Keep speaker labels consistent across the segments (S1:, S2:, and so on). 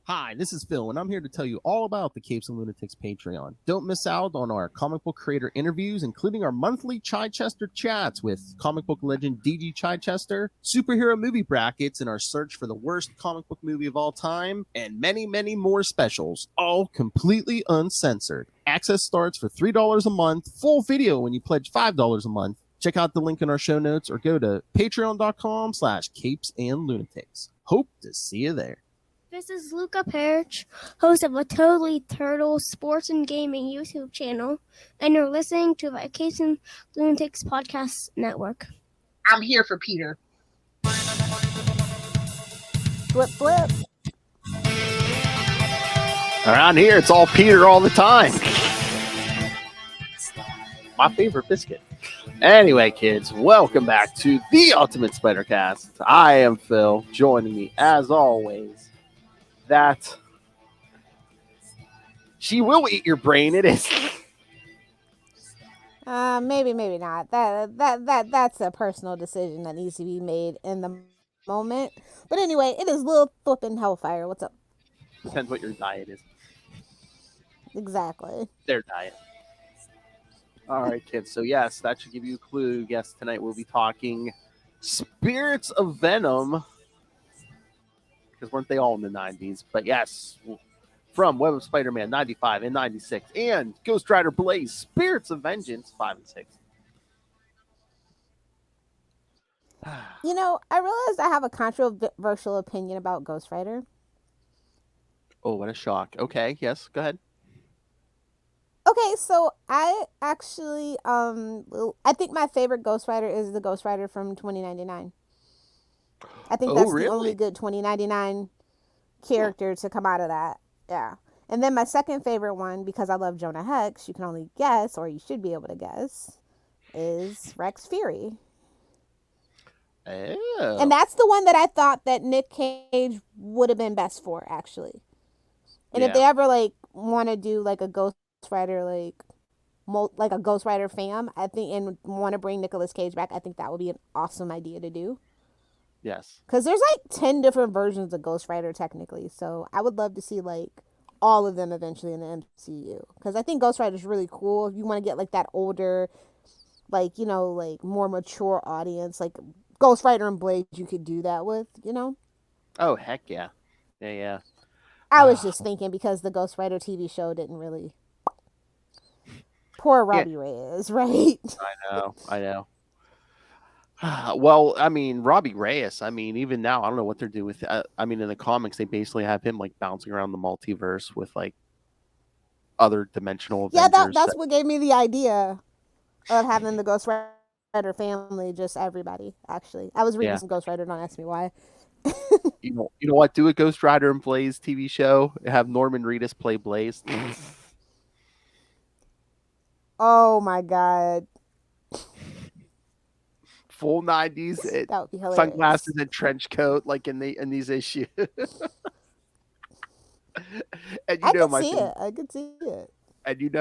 S1: Hi, this is Phil, and I'm here to tell you all about the Capes and Lunatics Patreon. Don't miss out on our comic book creator interviews, including our monthly Chichester chats with comic book legend DG Chichester, superhero movie brackets in our search for the worst comic book movie of all time, and many, many more specials, all completely uncensored. Access starts for $3 a month, full video when you pledge $5 a month. Check out the link in our show notes or go to patreon.com/capesandlunatics. Hope to see you there.
S2: This is Luca Perich, host of a Totally Turtle Sports and Gaming YouTube channel, and you're listening to the Capes and Lunatics Podcast Network.
S3: I'm here for Peter.
S4: Flip, flip.
S1: Around here, it's all Peter all the time. My favorite biscuit. Anyway, kids, welcome back to the Ultimate Spider-Cast. I am Phil. Joining me, as always, that she will eat your brain. It is.
S4: Maybe not. That's a personal decision that needs to be made in the moment. But anyway, it is Lil Flippin' Hellfire. What's up?
S1: Depends what your diet is.
S4: Exactly.
S1: Their diet. All right, kids. So yes, that should give you a clue. Yes, tonight we'll be talking Spirits of Venom. Because weren't they all in the 90s? But yes, from Web of Spider-Man 95 and 96, and Ghost Rider Blaze, Spirits of Vengeance 5 and 6.
S4: You know, I realized I have a controversial opinion about Ghost Rider.
S1: Oh, what a shock. Okay, yes, go ahead.
S4: Okay, so I actually, I think my favorite Ghost Rider is the Ghost Rider from 2099. I think that's the only good 2099 character to come out of that. Yeah. And then my second favorite one, because I love Jonah Hex, you can only guess, or you should be able to guess, is Rex Fury.
S1: Oh.
S4: And that's the one that I thought that Nick Cage would have been best for, actually. And if they ever, want to do, a Ghost Rider, a Ghost Rider fam, I think, and want to bring Nicolas Cage back, I think that would be an awesome idea to do.
S1: Yes.
S4: Because there's 10 different versions of Ghost Rider technically. So I would love to see all of them eventually in the MCU. Because I think Ghost Rider is really cool. If you want to get that older, more mature audience, Ghost Rider and Blade, you could do that with,
S1: Oh, heck yeah. Yeah.
S4: I was just thinking because the Ghost Rider TV show didn't really. Poor Robbie Reyes, right?
S1: I know. Well, I mean, Robbie Reyes, even now, I don't know what they're doing with in the comics, they basically have him bouncing around the multiverse with other dimensional Avengers.
S4: Yeah, that's what gave me the idea of having the Ghost Rider family, just everybody, actually. I was reading some Ghost Rider, don't ask me why.
S1: You know what? Do a Ghost Rider and Blaze TV show. Have Norman Reedus play Blaze.
S4: Oh my god.
S1: Full 90s sunglasses and trench coat in these issues. And
S4: I could see it.
S1: And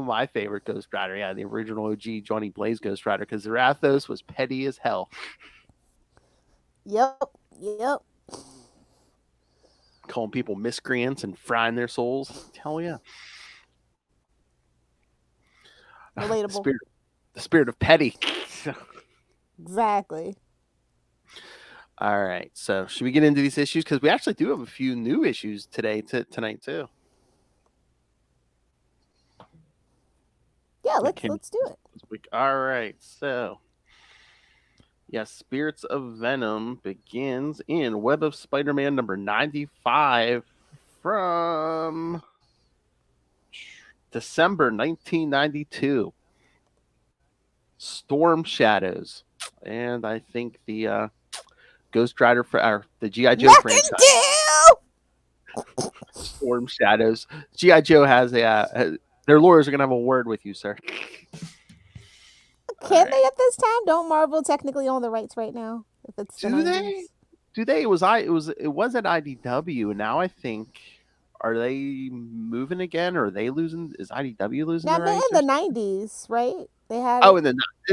S1: my favorite Ghost Rider, the original OG Johnny Blaze Ghost Rider, because Zarathos was petty as hell.
S4: Yep.
S1: Calling people miscreants and frying their souls. Hell yeah.
S4: Relatable.
S1: The spirit of petty.
S4: Exactly.
S1: All right. So should we get into these issues? Because we actually do have a few new issues tonight too.
S4: Yeah, let's do it.
S1: All right. So yes, Spirits of Venom begins in Web of Spider-Man number 95 from December 1992. Storm Shadows. And I think the Ghost Rider the G.I. Joe franchise. Storm Shadows. G.I. Joe has their lawyers are going to have a word with you, sir.
S4: Can they at this time? Don't Marvel technically own the rights right now? If it's
S1: Do they? It was at IDW, and now I think, are they moving again, or are they losing? Is IDW losing the rights?
S4: In the 90s, right? They had
S1: in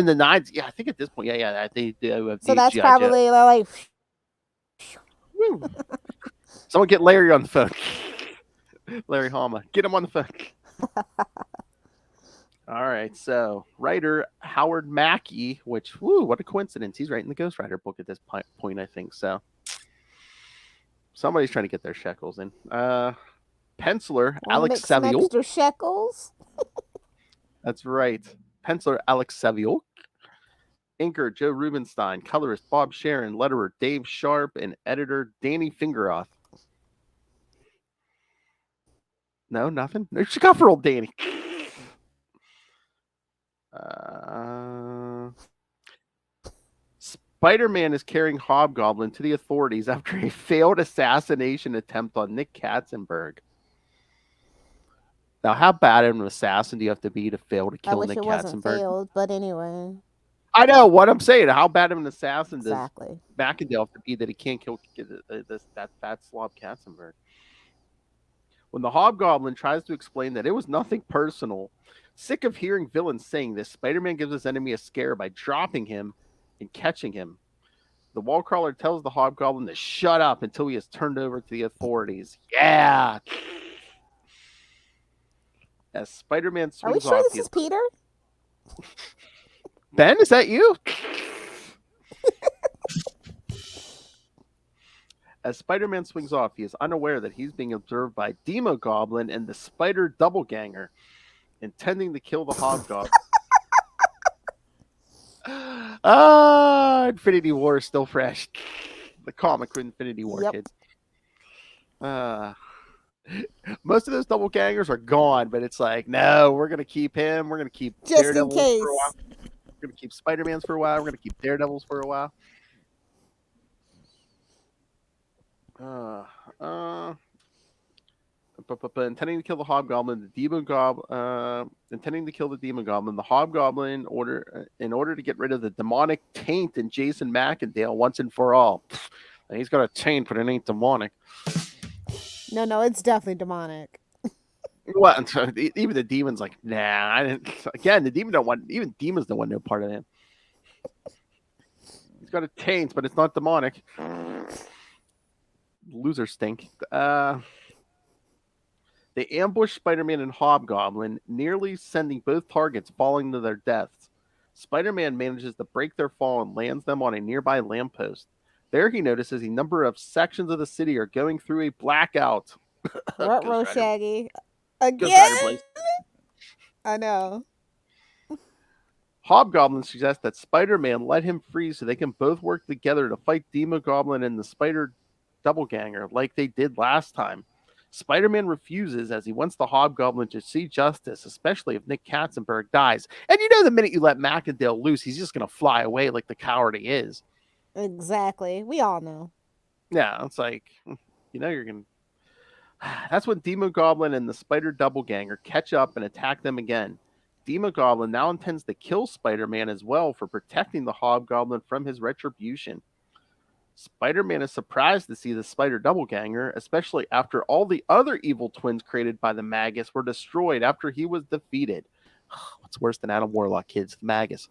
S1: the 90s. Yeah, I think at this point, they do have.
S4: So that's
S1: G.I.
S4: probably
S1: Joe. Someone get Larry on the phone. Larry Hama. Get him on the phone. All right. So, writer Howard Mackey, which, what a coincidence. He's writing the Ghost Rider book at this point, I think. So, somebody's trying to get their shekels in. Penciler Alex
S4: Make some
S1: Saviol.
S4: extra shekels.
S1: That's right. Penciler Alex Saviol. Inker Joe Rubenstein. Colorist Bob Sharon. Letterer Dave Sharp. And editor Danny Fingeroth. No, nothing. No, she got for old Danny. Spider-Man is carrying Hobgoblin to the authorities after a failed assassination attempt on Nick Katzenberg. Now, how bad of an assassin do you have to be to fail to kill Nick Katzenberg?
S4: I wish it wasn't failed, but anyway.
S1: I know what I'm saying. How bad of an assassin does
S4: Exactly.
S1: Macendale have to be that he can't kill that fat slob Katzenberg? When the Hobgoblin tries to explain that it was nothing personal, sick of hearing villains saying this, Spider-Man gives his enemy a scare by dropping him and catching him. The Wallcrawler tells the Hobgoblin to shut up until he is turned over to the authorities. Yeah! As Spider-Man swings off...
S4: Are we sure this is Peter?
S1: Ben, is that you? As Spider-Man swings off, he is unaware that he's being observed by Demogoblin and the Spider Doppelgänger, intending to kill the Hobgoblin. Infinity War is still fresh. The comic Infinity War, kids. Most of those doppelgangers are gone, but it's like, no, we're going to keep him. We're going to keep
S4: just
S1: Daredevils
S4: in case.
S1: for a while. We're going to keep Spider-Mans for a while. We're going to keep Daredevils for a while. Intending to kill the Hobgoblin, intending to kill the Demogoblin, the Hobgoblin in order to get rid of the demonic taint in Jason Macendale once and for all. And he's got a taint, but it ain't demonic.
S4: No, it's definitely demonic.
S1: Well, even the demon's like, nah, I didn't. Again, the demon don't want. Even demons don't want no part of him. He's got a taint, but it's not demonic. Loser stink. They ambush Spider-Man and Hobgoblin, nearly sending both targets falling to their deaths. Spider-Man manages to break their fall and lands them on a nearby lamppost. There he notices a number of sections of the city are going through a blackout.
S4: Ruh-roh, Shaggy. Again? I know.
S1: Hobgoblin suggests that Spider-Man let him free so they can both work together to fight Demogoblin and the Spider Doppelgänger like they did last time. Spider-Man refuses as he wants the Hobgoblin to see justice, especially if Nick Katzenberg dies. And you know the minute you let Macendale loose, he's just going to fly away like the coward he is.
S4: Exactly. We all know.
S1: Yeah, it's like, you're going to... That's when Demogoblin and the Spider Doppelgänger catch up and attack them again. Demogoblin now intends to kill Spider-Man as well for protecting the Hobgoblin from his retribution. Spider-Man is surprised to see the Spider Doppelgänger, especially after all the other evil twins created by the Magus were destroyed after he was defeated. What's worse than Adam Warlock, kids? The Magus.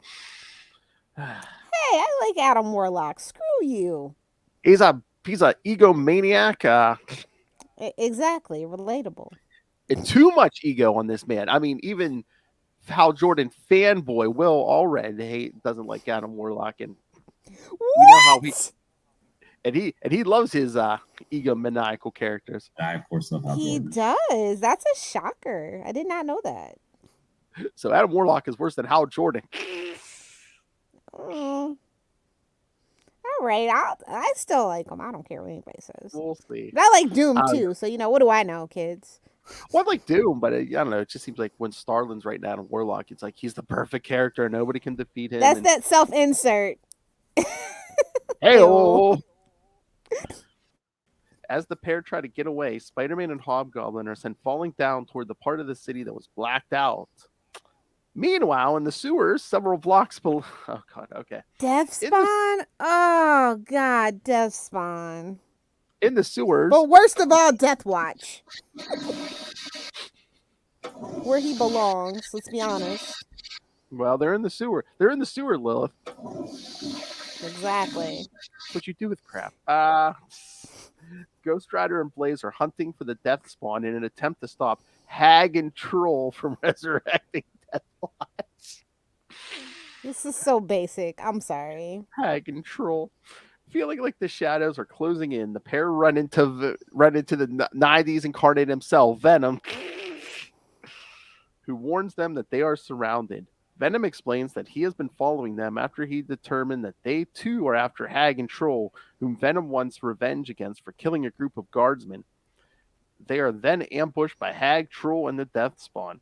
S4: Hey, I like Adam Warlock. Screw you.
S1: He's a egomaniac.
S4: Exactly. Relatable.
S1: And too much ego on this man. I mean, even Hal Jordan fanboy Will Allred doesn't like Adam Warlock, and
S4: what?
S1: We know how he loves his egomaniacal characters.
S5: I of course love Hal
S4: He
S5: Jordan.
S4: does. That's a shocker. I did not know that.
S1: So Adam Warlock is worse than Hal Jordan.
S4: All right, I still like him. I don't care what anybody says.
S1: We'll see.
S4: But I like Doom too, so what do I know, kids?
S1: Well, I like Doom, but I don't know. It just seems like when Starlin's writing Adam Warlock, it's like he's the perfect character. Nobody can defeat him.
S4: That's that self-insert.
S1: Hey-oh. As the pair try to get away, Spider-Man and Hobgoblin are sent falling down toward the part of the city that was blacked out. Meanwhile, in the sewers, several blocks below... Oh, God, okay.
S4: Death Spawn? Oh, God, Death Spawn.
S1: In the sewers...
S4: But worst of all, Death Watch. Where he belongs, let's be honest.
S1: Well, they're in the sewer. They're in the sewer, Lilith.
S4: Exactly.
S1: That's what you do with crap. Ghost Rider and Blaze are hunting for the Death Spawn in an attempt to stop Hag and Troll from resurrecting Deathblots.
S4: This is so basic. I'm sorry.
S1: Hag and Troll. Feeling like the shadows are closing in, the pair run into the 90s incarnate himself, Venom, who warns them that they are surrounded. Venom explains that he has been following them after he determined that they too are after Hag and Troll, whom Venom wants revenge against for killing a group of guardsmen. They are then ambushed by Hag, Troll, and the Death Spawn.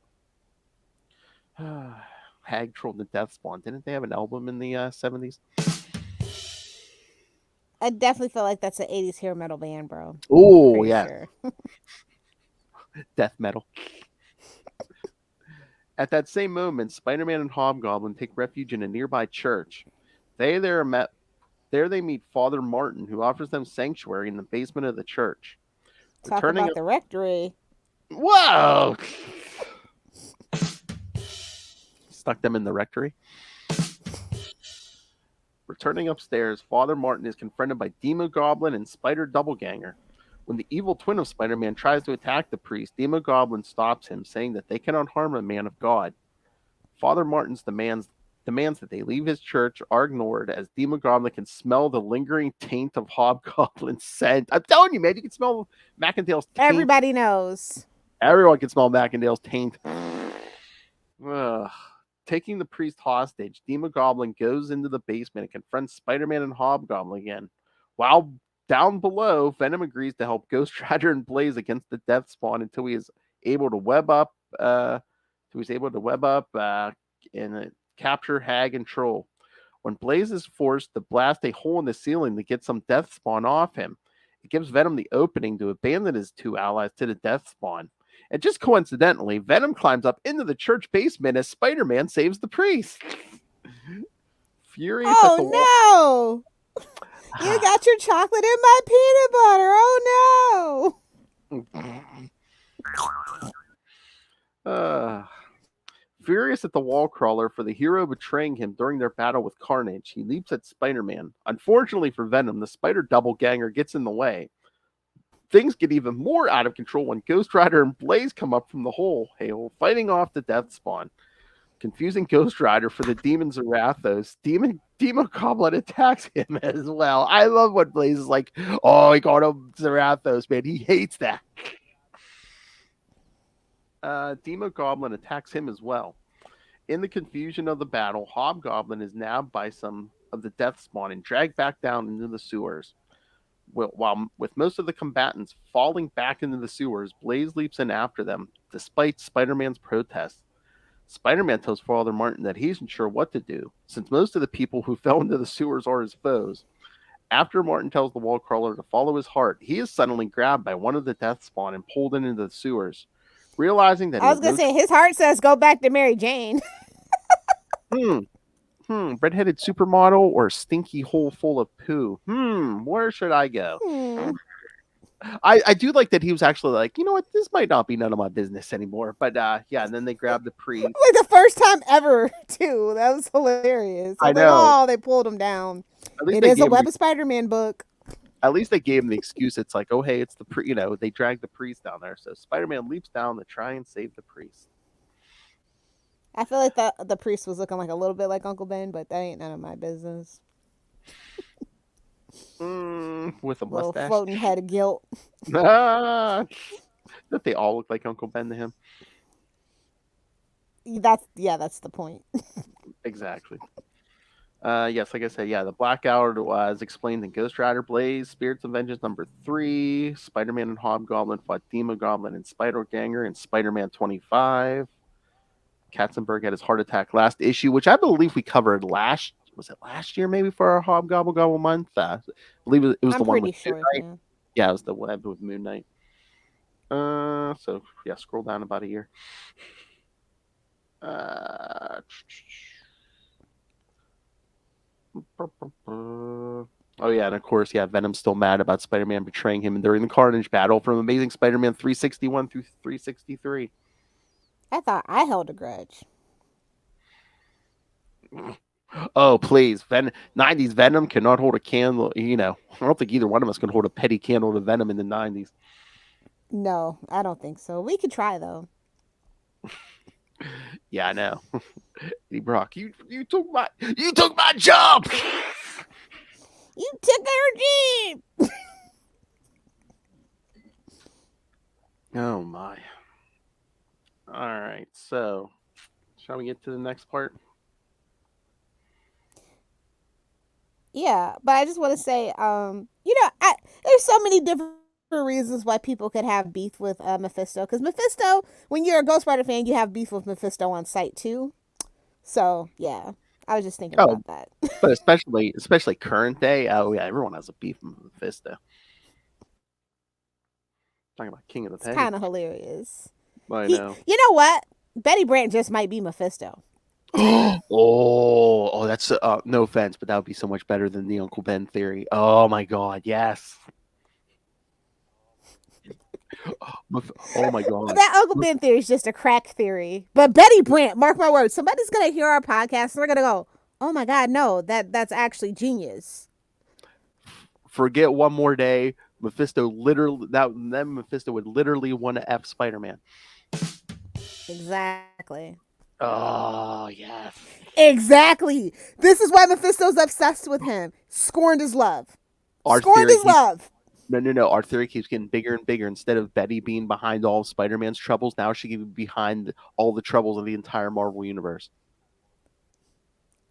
S1: Hag, Troll, and the Death Spawn. Didn't they have an album in the 70s?
S4: I definitely feel like that's an 80s hair metal band, bro.
S1: Oh, yeah.
S4: Sure.
S1: Death metal. At that same moment, Spider-Man and Hobgoblin take refuge in a nearby church. There they meet Father Martin, who offers them sanctuary in the basement of the church.
S4: Talk about the rectory.
S1: Whoa! Stuck them in the rectory. Returning upstairs, Father Martin is confronted by Demogoblin and Spider Doppelgänger. When the evil twin of Spider-Man tries to attack the priest, Demogoblin stops him, saying that they cannot harm a man of God. Father Martin's demands that they leave his church are ignored, as Demogoblin can smell the lingering taint of Hobgoblin's scent. I'm telling you, man, you can smell Macendale's taint.
S4: Everybody knows.
S1: Everyone can smell Macendale's taint. Ugh. Taking the priest hostage, Demogoblin goes into the basement and confronts Spider-Man and Hobgoblin again. While down below, Venom agrees to help Ghost Rider and Blaze against the Death Spawn until he is able to web up and capture Hag and Troll. When Blaze is forced to blast a hole in the ceiling to get some Death Spawn off him, it gives Venom the opening to abandon his two allies to the Death Spawn. And just coincidentally, Venom climbs up into the church basement as Spider-Man saves the priest. Furious at the
S4: no! You got your chocolate in my peanut butter. Oh
S1: no! Furious at the wall crawler for the hero betraying him during their battle with Carnage, he leaps at Spider-Man. Unfortunately for Venom, the Spider Doppelgänger gets in the way. Things get even more out of control when Ghost Rider and Blaze come up from the hole, fighting off the Death Spawn. Confusing Ghost Rider for the demon Zarathos, Demogoblin attacks him as well. I love what Blaze is like, oh, he called him Zarathos, man. He hates that. Demogoblin attacks him as well. In the confusion of the battle, Hobgoblin is nabbed by some of the Death Spawn and dragged back down into the sewers. While with most of the combatants falling back into the sewers, Blaze leaps in after them, despite Spider-Man's protest. Spider-Man tells Father Martin that he isn't sure what to do, since most of the people who fell into the sewers are his foes. After Martin tells the wall crawler to follow his heart, he is suddenly grabbed by one of the Death Spawn and pulled into the sewers. Realizing that
S4: I was going to say, his heart says go back to Mary Jane.
S1: Redheaded supermodel or stinky hole full of poo? Where should I go? I do like that he was actually like, you know what, this might not be none of my business anymore. But yeah, and then they grabbed the priest.
S4: Like the first time ever, too. That was hilarious. I know. Like, they pulled him down. It is a Web of Spider-Man book.
S1: At least they gave him the excuse. It's like, oh, hey, it's the they dragged the priest down there. So Spider-Man leaps down to try and save the priest.
S4: I feel like the priest was looking like a little bit like Uncle Ben, but that ain't none of my business.
S1: With a mustache.
S4: Little floating head of guilt.
S1: Don't they all look like Uncle Ben to him?
S4: That's the point.
S1: Exactly. Yes, like I said, the Black Hour was explained in Ghost Rider Blaze, Spirits of Vengeance number 3, Spider-Man and Hobgoblin fought Demogoblin and Spider-Ganger in Spider-Man 25. Katzenberg had his heart attack last issue, which I believe we covered last year maybe for our Gobble month? I believe it was the one with Moon Knight. Yeah, it was the web with Moon Knight. So yeah, scroll down about a year. Oh yeah, and of course, Venom's still mad about Spider-Man betraying him during the Carnage battle from Amazing Spider-Man 361 through 363.
S4: I thought I held a grudge.
S1: Oh, please. 90s Venom cannot hold a candle. I don't think either one of us can hold a petty candle to Venom in the 90s.
S4: No, I don't think so. We could try though.
S1: Yeah, I know. Eddie Brock, you took my job.
S4: You took our jeep.
S1: Oh my. All right. So, shall we get to the next part?
S4: Yeah, but I just want to say, there's so many different reasons why people could have beef with Mephisto. Because Mephisto, when you're a Ghost Rider fan, you have beef with Mephisto on site too. So yeah, I was just thinking
S1: Oh,
S4: about that.
S1: but especially current day. Oh yeah, everyone has a beef with Mephisto. Talking about King of the
S4: It's
S1: Petty.
S4: kind of hilarious.
S1: I know.
S4: You know what? Betty Brant just might be Mephisto.
S1: Oh, that's no offense, but that would be so much better than the Uncle Ben theory. Oh my God, yes. Oh my God.
S4: That Uncle Ben theory is just a crack theory. But Betty Brant, mark my words, somebody's gonna hear our podcast and they're gonna go, "Oh my God, no, that's actually genius."
S1: Forget One More Day. Mephisto Mephisto would literally want to F Spider-Man.
S4: Exactly.
S1: Oh yes.
S4: Exactly. This is why Mephisto's obsessed with him. Scorned his love. Scorned his love.
S1: No. Our theory keeps getting bigger and bigger. Instead of Betty being behind all of Spider-Man's troubles, now she can be behind all the troubles of the entire Marvel universe.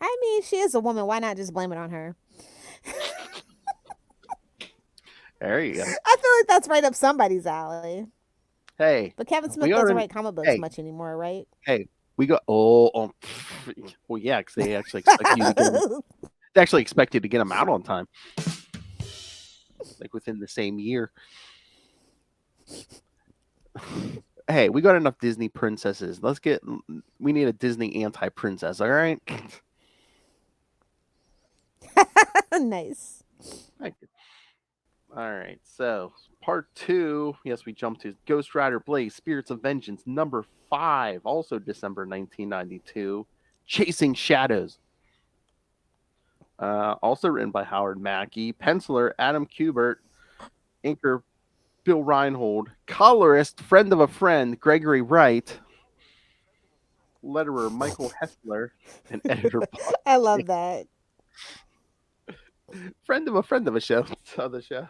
S4: I mean, she is a woman. Why not just blame it on her?
S1: There you go.
S4: I feel like that's right up somebody's alley.
S1: Hey.
S4: But Kevin Smith doesn't write comic books much anymore, right?
S1: Hey, we got well, yeah, because they actually expect you to get they actually expect you to get them out on time, like within the same year. Hey, we got enough Disney princesses. We need a Disney anti-princess. All right.
S4: Nice.
S1: Thank you. All right, so part 2. Yes, we jump to Ghost Rider Blaze Spirits of Vengeance number 5, also December 1992, Chasing Shadows. Also written by Howard Mackey, penciler Adam Kubert, inker Bill Reinhold, colorist friend of a friend Gregory Wright, letterer Michael Hessler, and editor Paul.
S4: I love that.
S1: Friend of a show. Other show.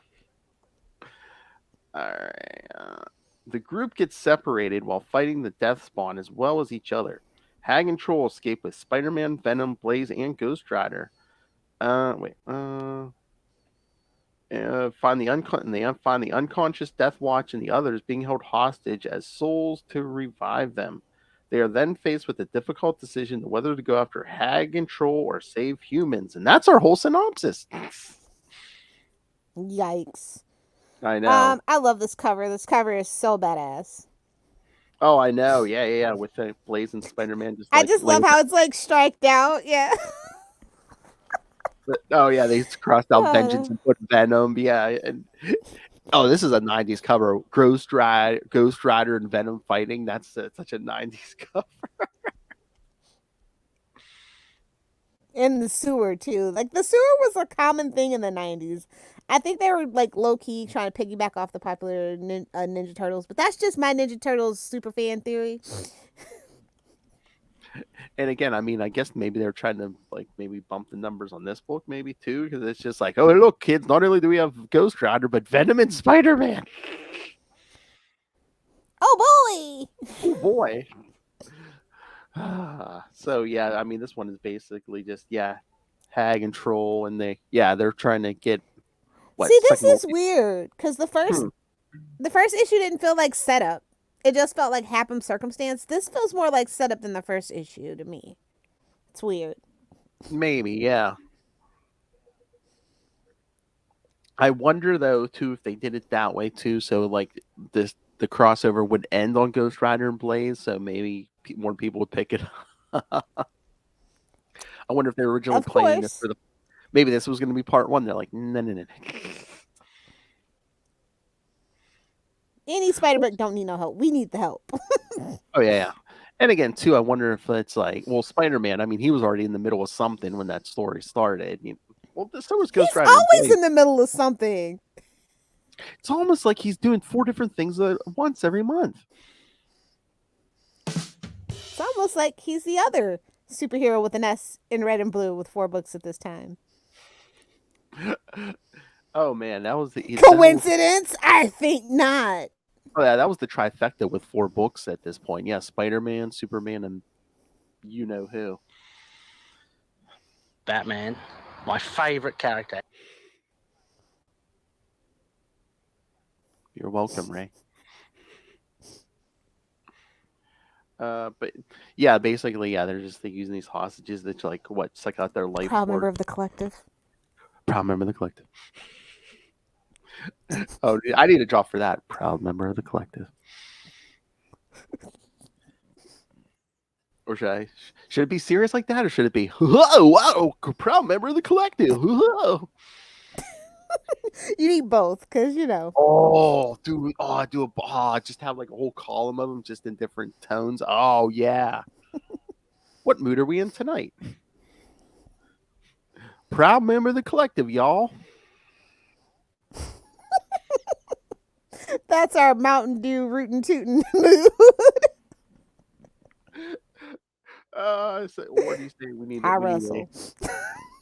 S1: All right. The group gets separated while fighting the Death Spawn as well as each other. Hag and Troll escape with Spider-Man, Venom, Blaze, and Ghost Rider. Find the unconscious Death Watch and the others being held hostage as souls to revive them. They are then faced with the difficult decision whether to go after Hag and Troll or save humans. And that's our whole synopsis.
S4: Yikes.
S1: I know.
S4: I love this cover. This cover is so badass.
S1: Oh, I know. Yeah. With the Blaze and Spider-Man.
S4: I just love how it's like striked out. Yeah.
S1: Oh, yeah. They crossed out Vengeance and put Venom. Yeah. And, this is a 90s cover. Ghost Rider and Venom fighting. That's such a 90s cover.
S4: In the sewer, too. Like, the sewer was a common thing in the 90s. I think they were, like, low-key trying to piggyback off the popular Ninja Turtles. But that's just my Ninja Turtles super fan theory.
S1: And again, I mean, I guess maybe they're trying to, like, maybe bump the numbers on this book, maybe, too. Because it's just like, oh, look, kids, not only do we have Ghost Rider, but Venom and Spider-Man.
S4: Oh, boy!
S1: Oh, boy. So, yeah, I mean, this one is basically just, Hag and Troll, and they're trying to get,
S4: See, this is weird, because the first issue didn't feel like setup. It just felt like happen circumstance. This feels more like setup than the first issue to me. It's weird.
S1: Maybe, yeah. I wonder, though, too, if they did it that way, too, so, like, the crossover would end on Ghost Rider and Blaze, so maybe more people would pick it up. I wonder if they were originally planning this maybe this was going to be part 1. They're like, no.
S4: Any Spider-Man don't need no help. We need the help.
S1: Oh, yeah. And again, too, I wonder if it's like, well, Spider-Man. I mean, he was already in the middle of something when that story started. Well, so was Ghost
S4: He's
S1: Rider.
S4: always in the middle of something.
S1: It's almost like he's doing 4 different things at once every month.
S4: It's almost like he's the other superhero with an S in red and blue with 4 books at this time.
S1: Oh man, that was the
S4: coincidence. I think not.
S1: Oh yeah, that was the trifecta with 4 books at this point. Yeah, Spider-Man, Superman, and you know who.
S5: Batman, my favorite character.
S1: You're welcome, Ray. But yeah, basically, yeah, they're using these hostages that like suck out their life.
S4: Proud member of the collective.
S1: Proud member of the collective. Oh, I need a drop for that. Proud member of the collective. Or should it be serious like that, or should it be whoa, proud member of the collective? Whoa.
S4: You need both, because
S1: Oh, dude! Just have like a whole column of them, just in different tones. Oh yeah. What mood are we in tonight? Proud member of the collective, y'all.
S4: That's our Mountain Dew rootin' tootin' mood.
S1: So what do you say? We need.
S4: I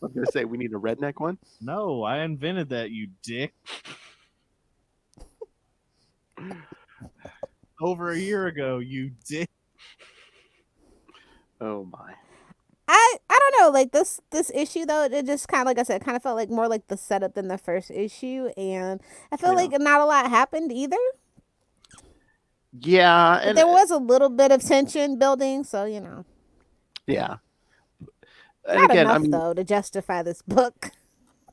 S1: I'm gonna say we need a redneck one.
S6: No, I invented that, you dick. Over a year ago, you dick.
S1: Oh my.
S4: I don't know, like this issue though, it just kind of, like I said, kind of felt like more like the setup than the first issue, and I feel like not a lot happened either.
S1: Yeah,
S4: and there was a little bit of tension building, so
S1: Yeah. And
S4: not
S1: again,
S4: enough though to justify this book.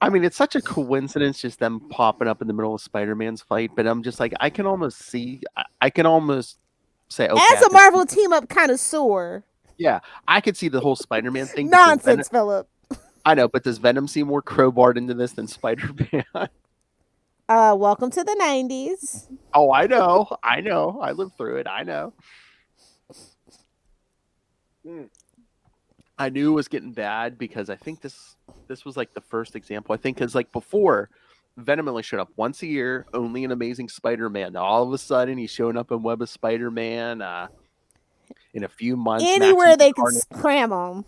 S1: I mean, it's such a coincidence just them popping up in the middle of Spider-Man's fight, but I'm just like, I can almost say, okay.
S4: As a Marvel team up connoisseur.
S1: Yeah, I could see the whole Spider-Man thing.
S4: Nonsense, Philip.
S1: I know, but does Venom seem more crowbarred into this than Spider-Man?
S4: Welcome to the 90s.
S1: Oh, I know. I lived through it. I know. I knew it was getting bad because I think this was like the first example. I think because like before, Venom only showed up once a year, only in Amazing Spider-Man. Now, all of a sudden, he's showing up in Web of Spider-Man in a few months.
S4: Anywhere they can cram him.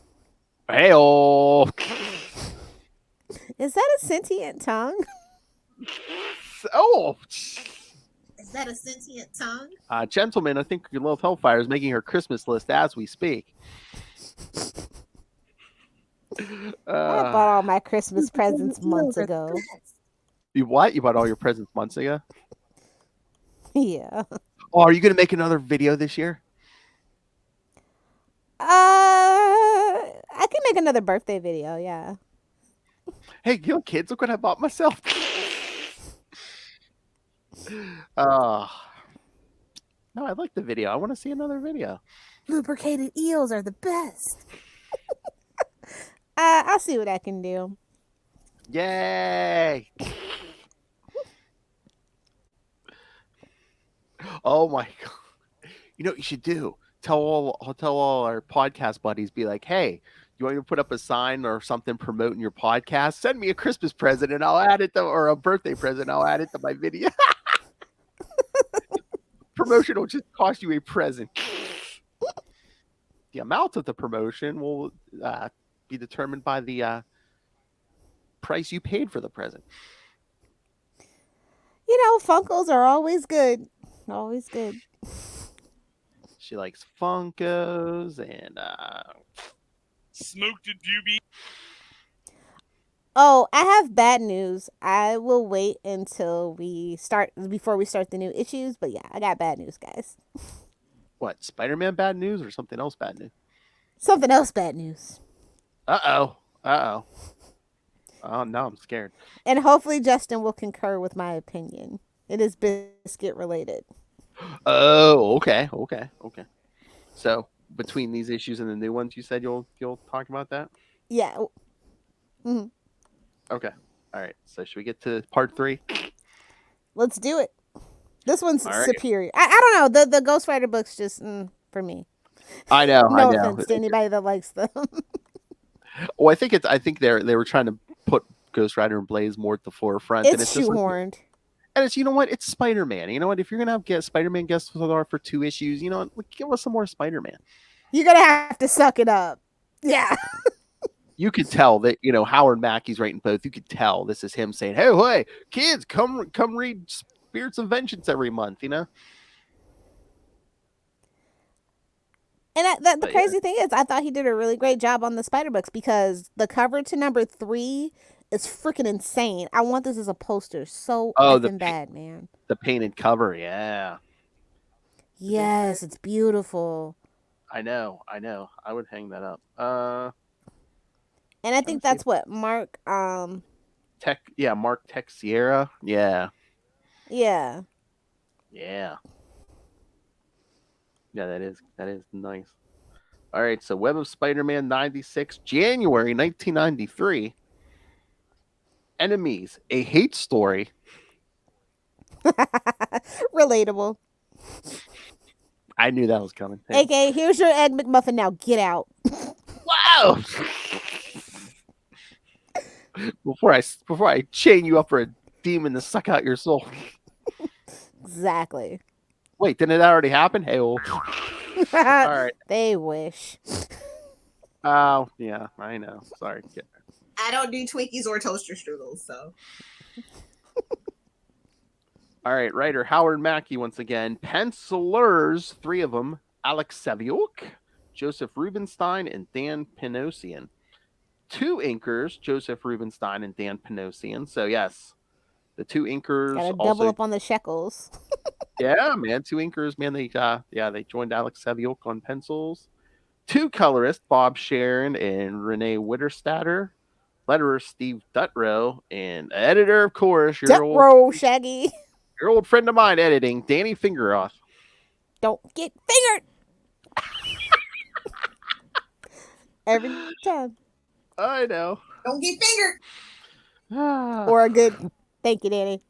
S1: Hey-oh!
S4: Is that a sentient tongue?
S1: Oh!
S7: Is that a sentient tongue?
S1: Gentlemen, I think your Lilith Hellfire is making her Christmas list as we speak.
S4: I bought all my Christmas presents months ago.
S1: You what? You bought all your presents months ago?
S4: Yeah.
S1: Oh, are you going to make another video this year?
S4: I can make another birthday video, yeah.
S1: Hey, kids, look what I bought myself. No, I like the video. I want to see another video.
S4: Lubricated eels are the best. I'll see what I can do.
S1: Yay! Oh my god! You know what you should do? Tell all our podcast buddies, be like, hey, you want me to put up a sign or something promoting your podcast? Send me a Christmas present and I'll add it to, or a birthday present. I'll add it to my video. Promotion will just cost you a present. The amount of the promotion will be determined by the price you paid for the present.
S4: Funkos are always good. Always good.
S1: She likes Funkos and
S6: smoked a doobie.
S4: Oh, I have bad news. I will wait until before we start the new issues. But yeah, I got bad news, guys.
S1: What, Spider-Man bad news or something else bad news?
S4: Something else bad news.
S1: Uh-oh. Oh, now I'm scared.
S4: And hopefully Justin will concur with my opinion. It is biscuit related.
S1: Oh, okay. So between these issues and the new ones, you said you'll talk about that?
S4: Yeah. Mm-hmm.
S1: Okay. All right. So should we get to part 3?
S4: Let's do it. This one's superior. I don't know. The Ghost Rider book's just for me.
S1: I know.
S4: No
S1: I know.
S4: offense to anybody that likes them.
S1: Well, I think they were trying to put Ghost Rider and Blaze more at the forefront, and
S4: It's
S1: it's just like,
S4: shoehorned.
S1: and it's, you know what? It's Spider-Man. You know what? If you're gonna have Spider-Man guest star for 2 issues, you know what? Like, give us some more Spider-Man.
S4: You're gonna have to suck it up. Yeah.
S1: You could tell that, you know, Howard Mackey's writing both. You could tell this is him saying, hey, kids, come read Spirits of Vengeance every month, you know?
S4: And the crazy thing is, I thought he did a really great job on the Spider books because the cover to number 3 is freaking insane. I want this as a poster so effing bad, man.
S1: The painted cover, yeah.
S4: Yes, it's beautiful.
S1: I know. I would hang that up.
S4: And I think that's what Mark
S1: Mark Texiera. Yeah.
S4: Yeah.
S1: Yeah. Yeah, that is nice. All right, so Web of Spider-Man 96, January 1993. Enemies, a hate story.
S4: Relatable.
S1: I knew that was coming.
S4: Okay, here's your Egg McMuffin. Now get out.
S1: Wow! before I chain you up for a demon to suck out your soul.
S4: Exactly.
S1: Wait, didn't that already happen? Hey, all right.
S4: They wish.
S1: Oh, yeah, I know. Sorry.
S7: I don't do Twinkies or toaster strudels, so.
S1: All right, writer Howard Mackey once again. Pencilers, 3 of them: Alex Saviuk, Joseph Rubinstein, and Dan Panosian. 2 inkers: Joseph Rubinstein and Dan Panosian. So yes, the 2 inkers
S4: Gotta
S1: also
S4: double up on the shekels.
S1: Yeah, man, 2 inkers, man. They joined Alex Saviuk on pencils. 2 colorists: Bob Sharon and Renee Witterstatter. Letterer Steve Dutrow, and editor, of course,
S4: Dutrow Shaggy.
S1: Your old friend of mine editing, Danny Fingeroff.
S4: Don't get fingered. Every time.
S1: I know.
S7: Don't get fingered.
S4: Or a good thank you, Danny.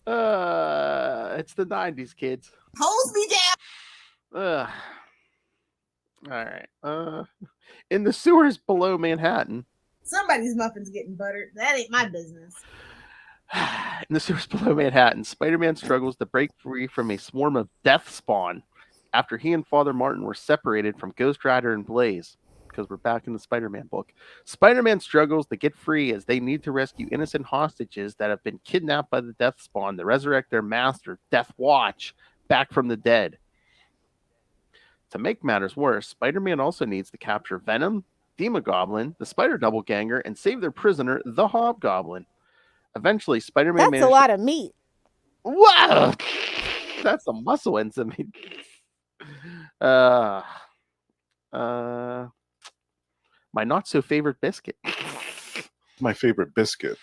S1: It's the 90s, kids.
S7: Holds me down.
S1: All right. In the sewers below Manhattan.
S7: Somebody's muffin's getting buttered. That ain't my business.
S1: In the sewers below Manhattan, Spider-Man struggles to break free from a swarm of death spawn after he and Father Martin were separated from Ghost Rider and Blaze, because we're back in the Spider-Man book. Spider-Man struggles to get free as they need to rescue innocent hostages that have been kidnapped by the death spawn to resurrect their master, Death Watch, back from the dead. To make matters worse, Spider-Man also needs to capture Venom, Demogoblin, the Spider Doppelgänger, and save their prisoner, the Hobgoblin. Eventually, Spider-Man
S4: That's a lot of meat.
S1: Wow! That's some muscle and some meat. My not so favorite biscuit.
S8: My favorite biscuit.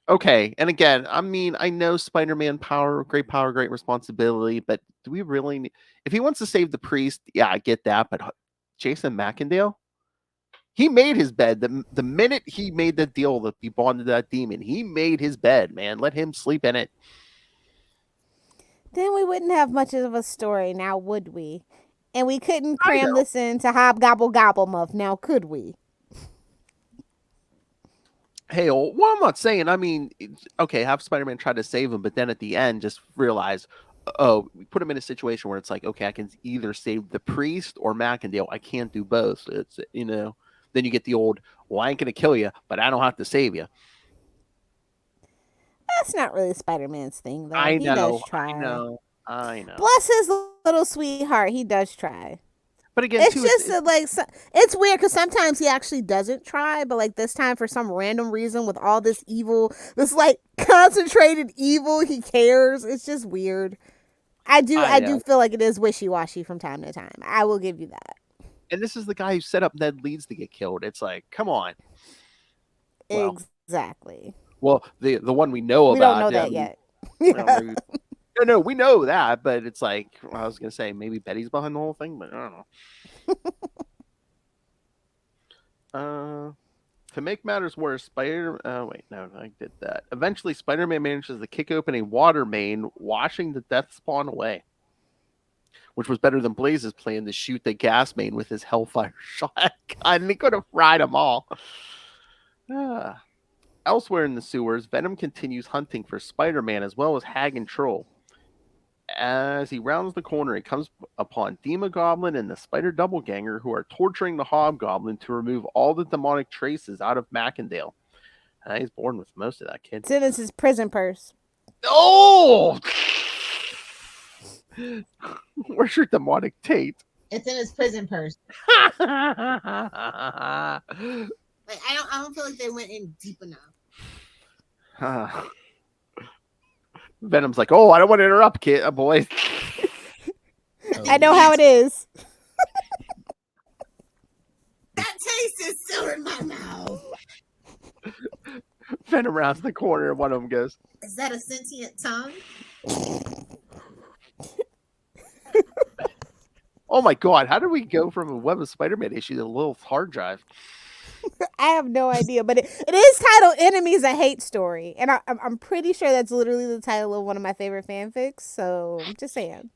S1: Okay, and again, I mean, I know Spider-Man power, great responsibility, but do we really need... If he wants to save the priest, yeah, I get that, but Jason Macendale? He made his bed. The minute he made the deal that he bonded that demon, he made his bed, man. Let him sleep in it.
S4: Then we wouldn't have much of a story now, would we? And we couldn't cram this into Hobgoble Gobble Muff now, could we?
S1: Hey, well, I'm not saying, I mean, okay, have Spider-Man try to save him, but then at the end, just realize, we put him in a situation where it's like, okay, I can either save the priest or Macendale. I can't do both. It's, you know, then you get the old, well, I ain't going to kill you, but I don't have to save you.
S4: That's not really Spider-Man's thing, though.
S1: He
S4: does try.
S1: I know.
S4: Bless his little sweetheart. He does try.
S1: But again,
S4: it's it's weird because sometimes he actually doesn't try, but like this time for some random reason with all this evil, this like concentrated evil, he cares. It's just weird. I do feel like it is wishy-washy from time to time. I will give you that.
S1: And this is the guy who set up Ned Leeds to get killed. It's like, come on.
S4: Well, exactly.
S1: Well, the one we know about.
S4: We don't know that yet.
S1: No, we know that, but it's like, I was going to say, maybe Betty's behind the whole thing, but I don't know. To make matters worse, I did that. Eventually, Spider-Man manages to kick open a water main, washing the death spawn away. Which was better than Blaze's plan to shoot the gas main with his Hellfire shotgun. He could have fried them all. Elsewhere in the sewers, Venom continues hunting for Spider-Man as well as Hag and Troll. As he rounds the corner, he comes upon Demogoblin and the Spider Doppelgänger, who are torturing the Hobgoblin to remove all the demonic traces out of Mackendale. He's born with most of that, kid.
S4: It's in his prison purse.
S1: Oh! Where's your demonic tape?
S7: It's in his prison purse. Like, I don't feel like they went in deep enough.
S1: Venom's like, oh, I don't want to interrupt, kid, boy.
S4: I know how it is.
S7: That taste is still in my mouth.
S1: Venom rounds the corner, and one of them goes,
S7: Is that a sentient tongue?
S1: oh my god, how did we go from a Web of Spider-Man issue to a little hard drive?
S4: I have no idea, but it is titled Enemies I Hate Story. And I'm pretty sure that's literally the title of one of my favorite fanfics. So just saying.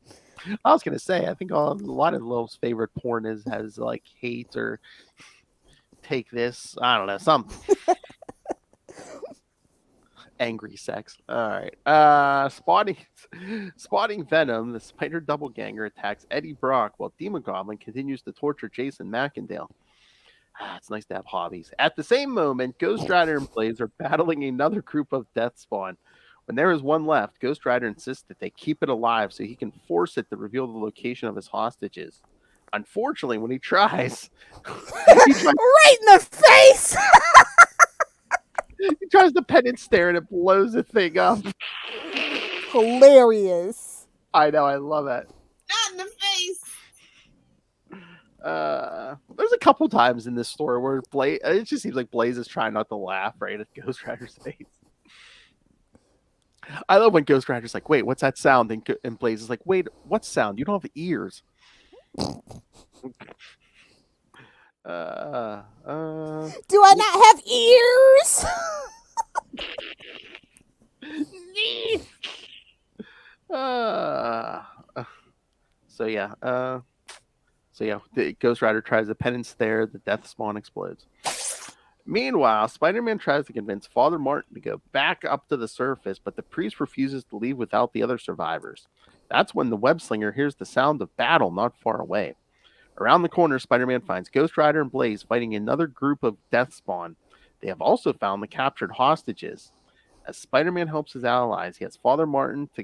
S1: I was going to say, I think a lot of Lil's favorite porn has like hate or take this. I don't know, something. Angry sex. All right. Spotting Venom, the Spider Doppelgänger attacks Eddie Brock while Demogoblin continues to torture Jason Mackendale. It's nice to have hobbies. At the same moment, Ghost Rider and Blaze are battling another group of Death Spawn. When there is one left, Ghost Rider insists that they keep it alive so he can force it to reveal the location of his hostages. Unfortunately, when he tries...
S4: right in the face!
S1: He tries to pen and stare and it blows the thing up.
S4: Hilarious.
S1: I know, I love it.
S7: Not in the face.
S1: There's a couple times in this story where it just seems like Blaze is trying not to laugh right at Ghost Rider's face. I love when Ghost Rider's like, wait, what's that sound? And Blaze is like, wait, what sound? You don't have ears.
S4: Do I not have ears?
S1: So yeah, the Ghost Rider tries to pen and stare. The death spawn explodes. Meanwhile, Spider-Man tries to convince Father Martin to go back up to the surface, but the priest refuses to leave without the other survivors. That's when the web slinger hears the sound of battle not far away. Around the corner, Spider-Man finds Ghost Rider and Blaze fighting another group of death spawn. They have also found the captured hostages. As Spider-Man helps his allies, he has Father Martin to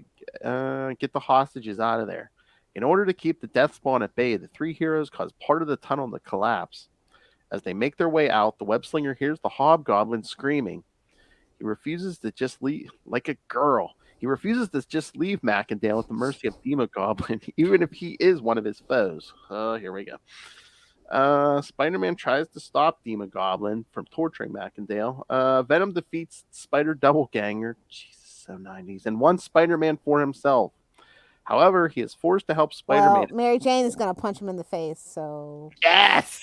S1: get the hostages out of there. In order to keep the death spawn at bay, the three heroes cause part of the tunnel to collapse. As they make their way out, the web slinger hears the Hobgoblin screaming. He refuses to just leave, like a girl. He refuses to just leave Mackendale at the mercy of Demogoblin, even if he is one of his foes. Here we go. Spider-Man tries to stop Demogoblin from torturing Mackendale. Venom defeats Spider Doppelgänger, Jesus, so 90s, and won Spider-Man for himself. However, he is forced to help Spider-Man.
S4: Well, Mary Jane is going to punch him in the face, so...
S1: Yes!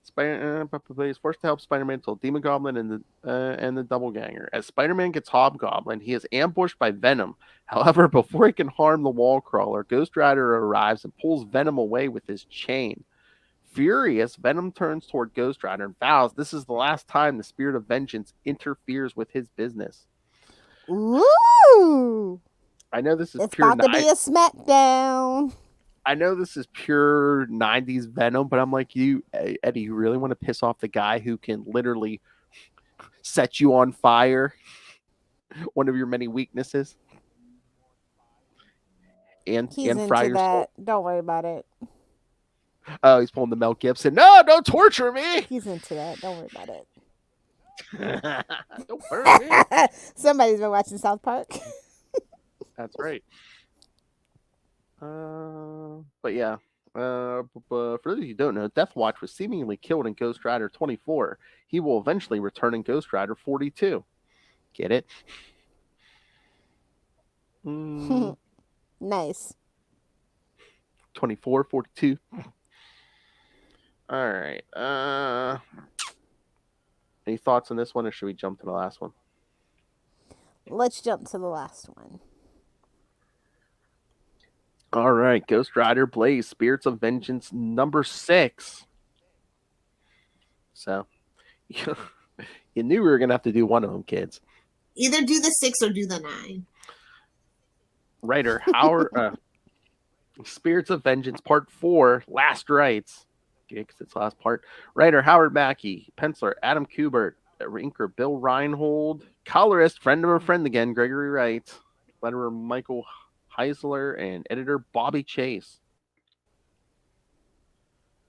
S1: Spider-Man is forced to help Spider-Man until Demogoblin and the Doppelgänger. As Spider-Man gets Hobgoblin, he is ambushed by Venom. However, before he can harm the wall crawler, Ghost Rider arrives and pulls Venom away with his chain. Furious, Venom turns toward Ghost Rider and vows this is the last time the Spirit of Vengeance interferes with his business.
S4: Ooh!
S1: I know this is
S4: it's
S1: pure.
S4: It's about to be a smackdown.
S1: I know this is pure 90s Venom, but I'm like, Eddie, you really want to piss off the guy who can literally set you on fire? One of your many weaknesses. And fry your soul.
S4: Don't worry about it.
S1: Oh, he's pulling the Mel Gibson. No, don't torture me.
S4: He's into that. Don't worry about it.
S1: Don't worry me.
S4: Somebody's been watching South Park.
S1: That's right. But yeah. But for those of you who don't know, Deathwatch was seemingly killed in Ghost Rider 24. He will eventually return in Ghost Rider 42. Get it?
S4: Nice.
S1: 24, 42.
S9: All right. Any thoughts on this one, or should we jump to the last one?
S4: Let's jump to the last one.
S9: All right. Ghost Rider Blaze, Spirits of Vengeance, number 6. So, you knew we were going to have to do one of them, kids.
S7: Either do the 6 or do the 9.
S9: Writer Howard, Spirits of Vengeance, Part 4, Last Rites. Okay, because it's the last part. Writer Howard Mackey, penciler Adam Kubert, inker Bill Reinhold, colorist, friend of a friend again, Gregory Wright, letterer Michael Heisler, and editor Bobby Chase.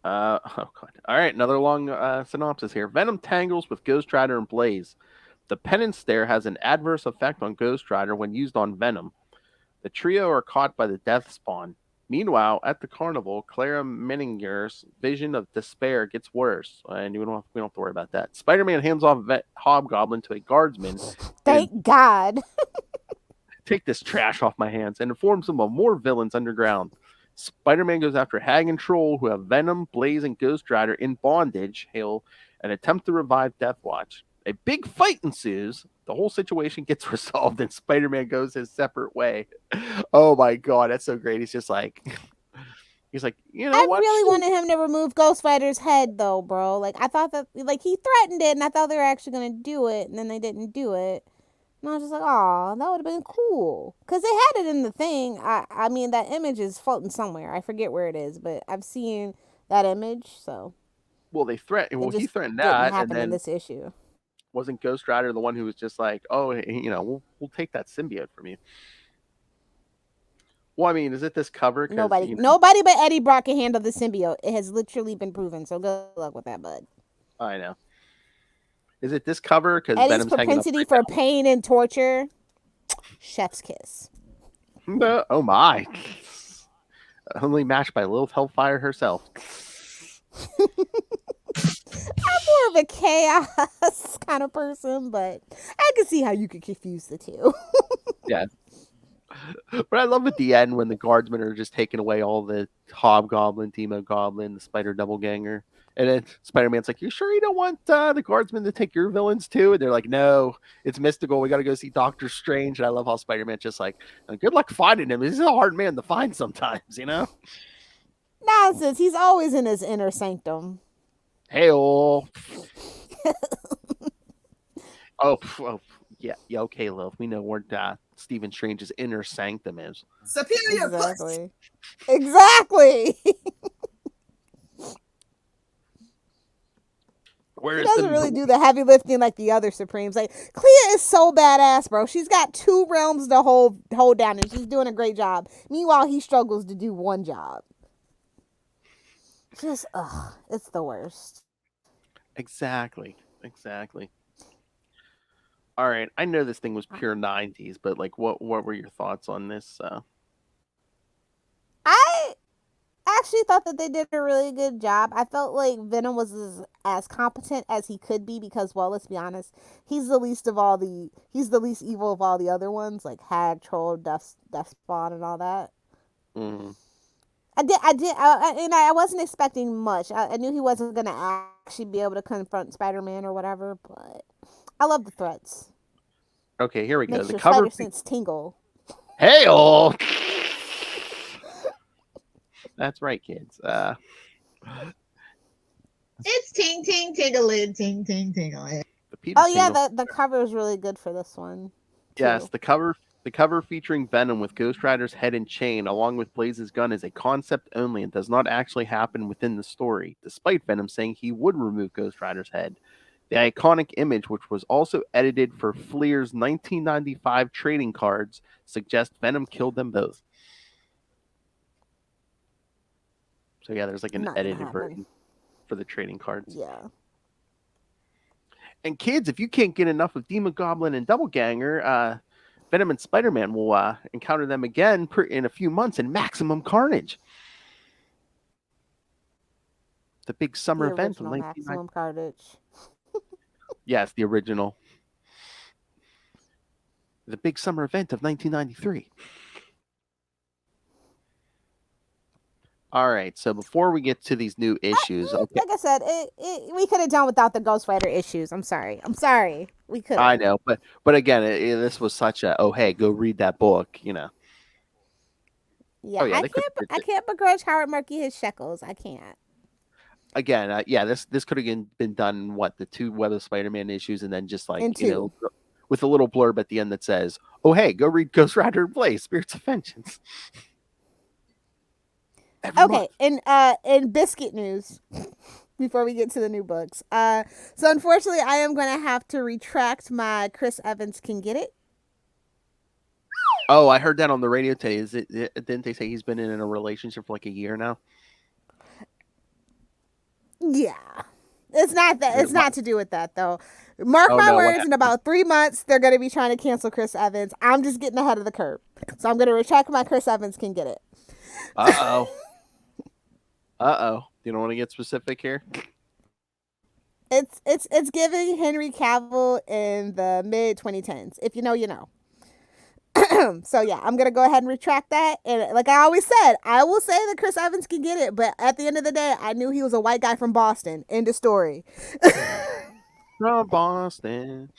S9: Oh god. All right, another long synopsis here. Venom tangles with Ghost Rider and Blaze. The penance stare has an adverse effect on Ghost Rider when used on Venom. The trio are caught by the Death Spawn. Meanwhile, at the carnival, Clara Menninger's vision of despair gets worse, and we don't have to worry about that. Spider-Man hands off Hobgoblin to a guardsman.
S4: Thank God.
S9: Take this trash off my hands, and informs him of more villains underground. Spider-Man goes after Hag and Troll, who have Venom, Blaze, and Ghost Rider in bondage, hail an attempt to revive Deathwatch. A big fight ensues. The whole situation gets resolved, and Spider-Man goes his separate way. Oh my god, that's so great. He's just like, you know what?
S4: I really wanted him to remove Ghost Rider's head, though, bro. Like, I thought that, like, he threatened it, and I thought they were actually going to do it, and then they didn't do it. And I was just like, oh, that would have been cool. Because they had it in the thing. I mean, that image is floating somewhere. I forget where it is, but I've seen that image, so.
S9: Well, he threatened
S4: didn't
S9: that,
S4: happen
S9: and then
S4: in this issue.
S9: wasn't Ghost Rider the one who was just like, oh, you know, we'll take that symbiote from you? Well, I mean, is it this cover?
S4: Nobody but Eddie Brock can handle the symbiote. It has literally been proven, so good luck with that, bud.
S9: I know. Is it this cover? Because
S4: Eddie's
S9: Venom's
S4: propensity for pain and torture, chef's kiss.
S9: Oh my. Only matched by Lilith Hellfire herself.
S4: I'm more of a chaos kind of person, but I can see how you could confuse the two.
S9: Yeah. But I love at the end when the guardsmen are just taking away all the Hobgoblin, Demogoblin, the Spider Doppelgänger. And then Spider-Man's like, you sure you don't want the guardsmen to take your villains too? And they're like, no, it's mystical. We got to go see Doctor Strange. And I love how Spider-Man's just like, good luck finding him. He's a hard man to find sometimes, you know?
S4: Nonsense. He's always in his inner sanctum.
S9: Hey-oh. Oh, yeah, okay, love. We know where Stephen Strange's inner sanctum is.
S7: Superior.
S4: Exactly. Exactly. He doesn't really do the heavy lifting like the other Supremes. Like, Clea is so badass, bro. She's got 2 realms to hold down, and she's doing a great job. Meanwhile, he struggles to do one job. Just, it's the worst.
S9: Exactly. All right, I know this thing was pure 90s, but like, what were your thoughts on this?
S4: I actually thought that they did a really good job. I felt like Venom was as competent as he could be because, well, let's be honest, he's the least evil of all the other ones, like Hag, Troll, Death Spawn, and all that.
S9: Mm.
S4: I wasn't expecting much. I knew he wasn't going to actually be able to confront Spider-Man or whatever, but I love the threats.
S9: Okay, here we go.
S4: Makes
S9: The
S4: your
S9: cover
S4: spider sense tingle.
S9: Hey-oh! That's right, kids.
S7: It's ting ting tingalid, ting ting tingalid.
S4: Oh yeah, the cover is really good for this one. Too.
S9: Yes, the cover featuring Venom with Ghost Rider's head and chain, along with Blaze's gun, is a concept only and does not actually happen within the story, despite Venom saying he would remove Ghost Rider's head. The iconic image, which was also edited for Fleer's 1995 trading cards, suggests Venom killed them both. So yeah, there's like an edited version for the trading cards.
S4: Yeah.
S9: And kids, if you can't get enough of Demogoblin and Doppelgänger, Venom and Spider-Man will encounter them again in a few months in Maximum Carnage. The big summer event of
S4: Maximum Carnage.
S9: Yes, the original. The big summer event of 1993. All right. So before we get to these new issues, okay,
S4: Like I said, we could have done without the Ghost Rider issues. I'm sorry. We could.
S9: I know, but again, this was such a hey, go read that book,
S4: Yeah,
S9: Oh yeah, they could.
S4: I can't begrudge Howard Murphy his shekels. I can't.
S9: Again, yeah, this could have been done the two Weather Spider-Man issues, and then just like
S4: In two.
S9: with a little blurb at the end that says, "Oh hey, go read Ghost Rider and Blaze, Spirits of Vengeance." Every
S4: Okay,
S9: month.
S4: in biscuit news, before we get to the new books, so unfortunately, I am gonna have to retract my Chris Evans can get it.
S9: Oh, I heard that on the radio today. Didn't they say he's been in a relationship for like a year now?
S4: Yeah, it's not that. It's not to do with that though. Mark my words. In about 3 months, they're gonna be trying to cancel Chris Evans. I'm just getting ahead of the curve, so I'm gonna retract my Chris Evans can get it.
S9: You don't want to get specific here?
S4: It's giving Henry Cavill in the mid 2010s. If you know, you know. So yeah, I'm gonna go ahead and retract that. And like I always said, I will say that Chris Evans can get it, but at the end of the day, I knew he was a white guy from Boston. End of story.
S9: From Boston.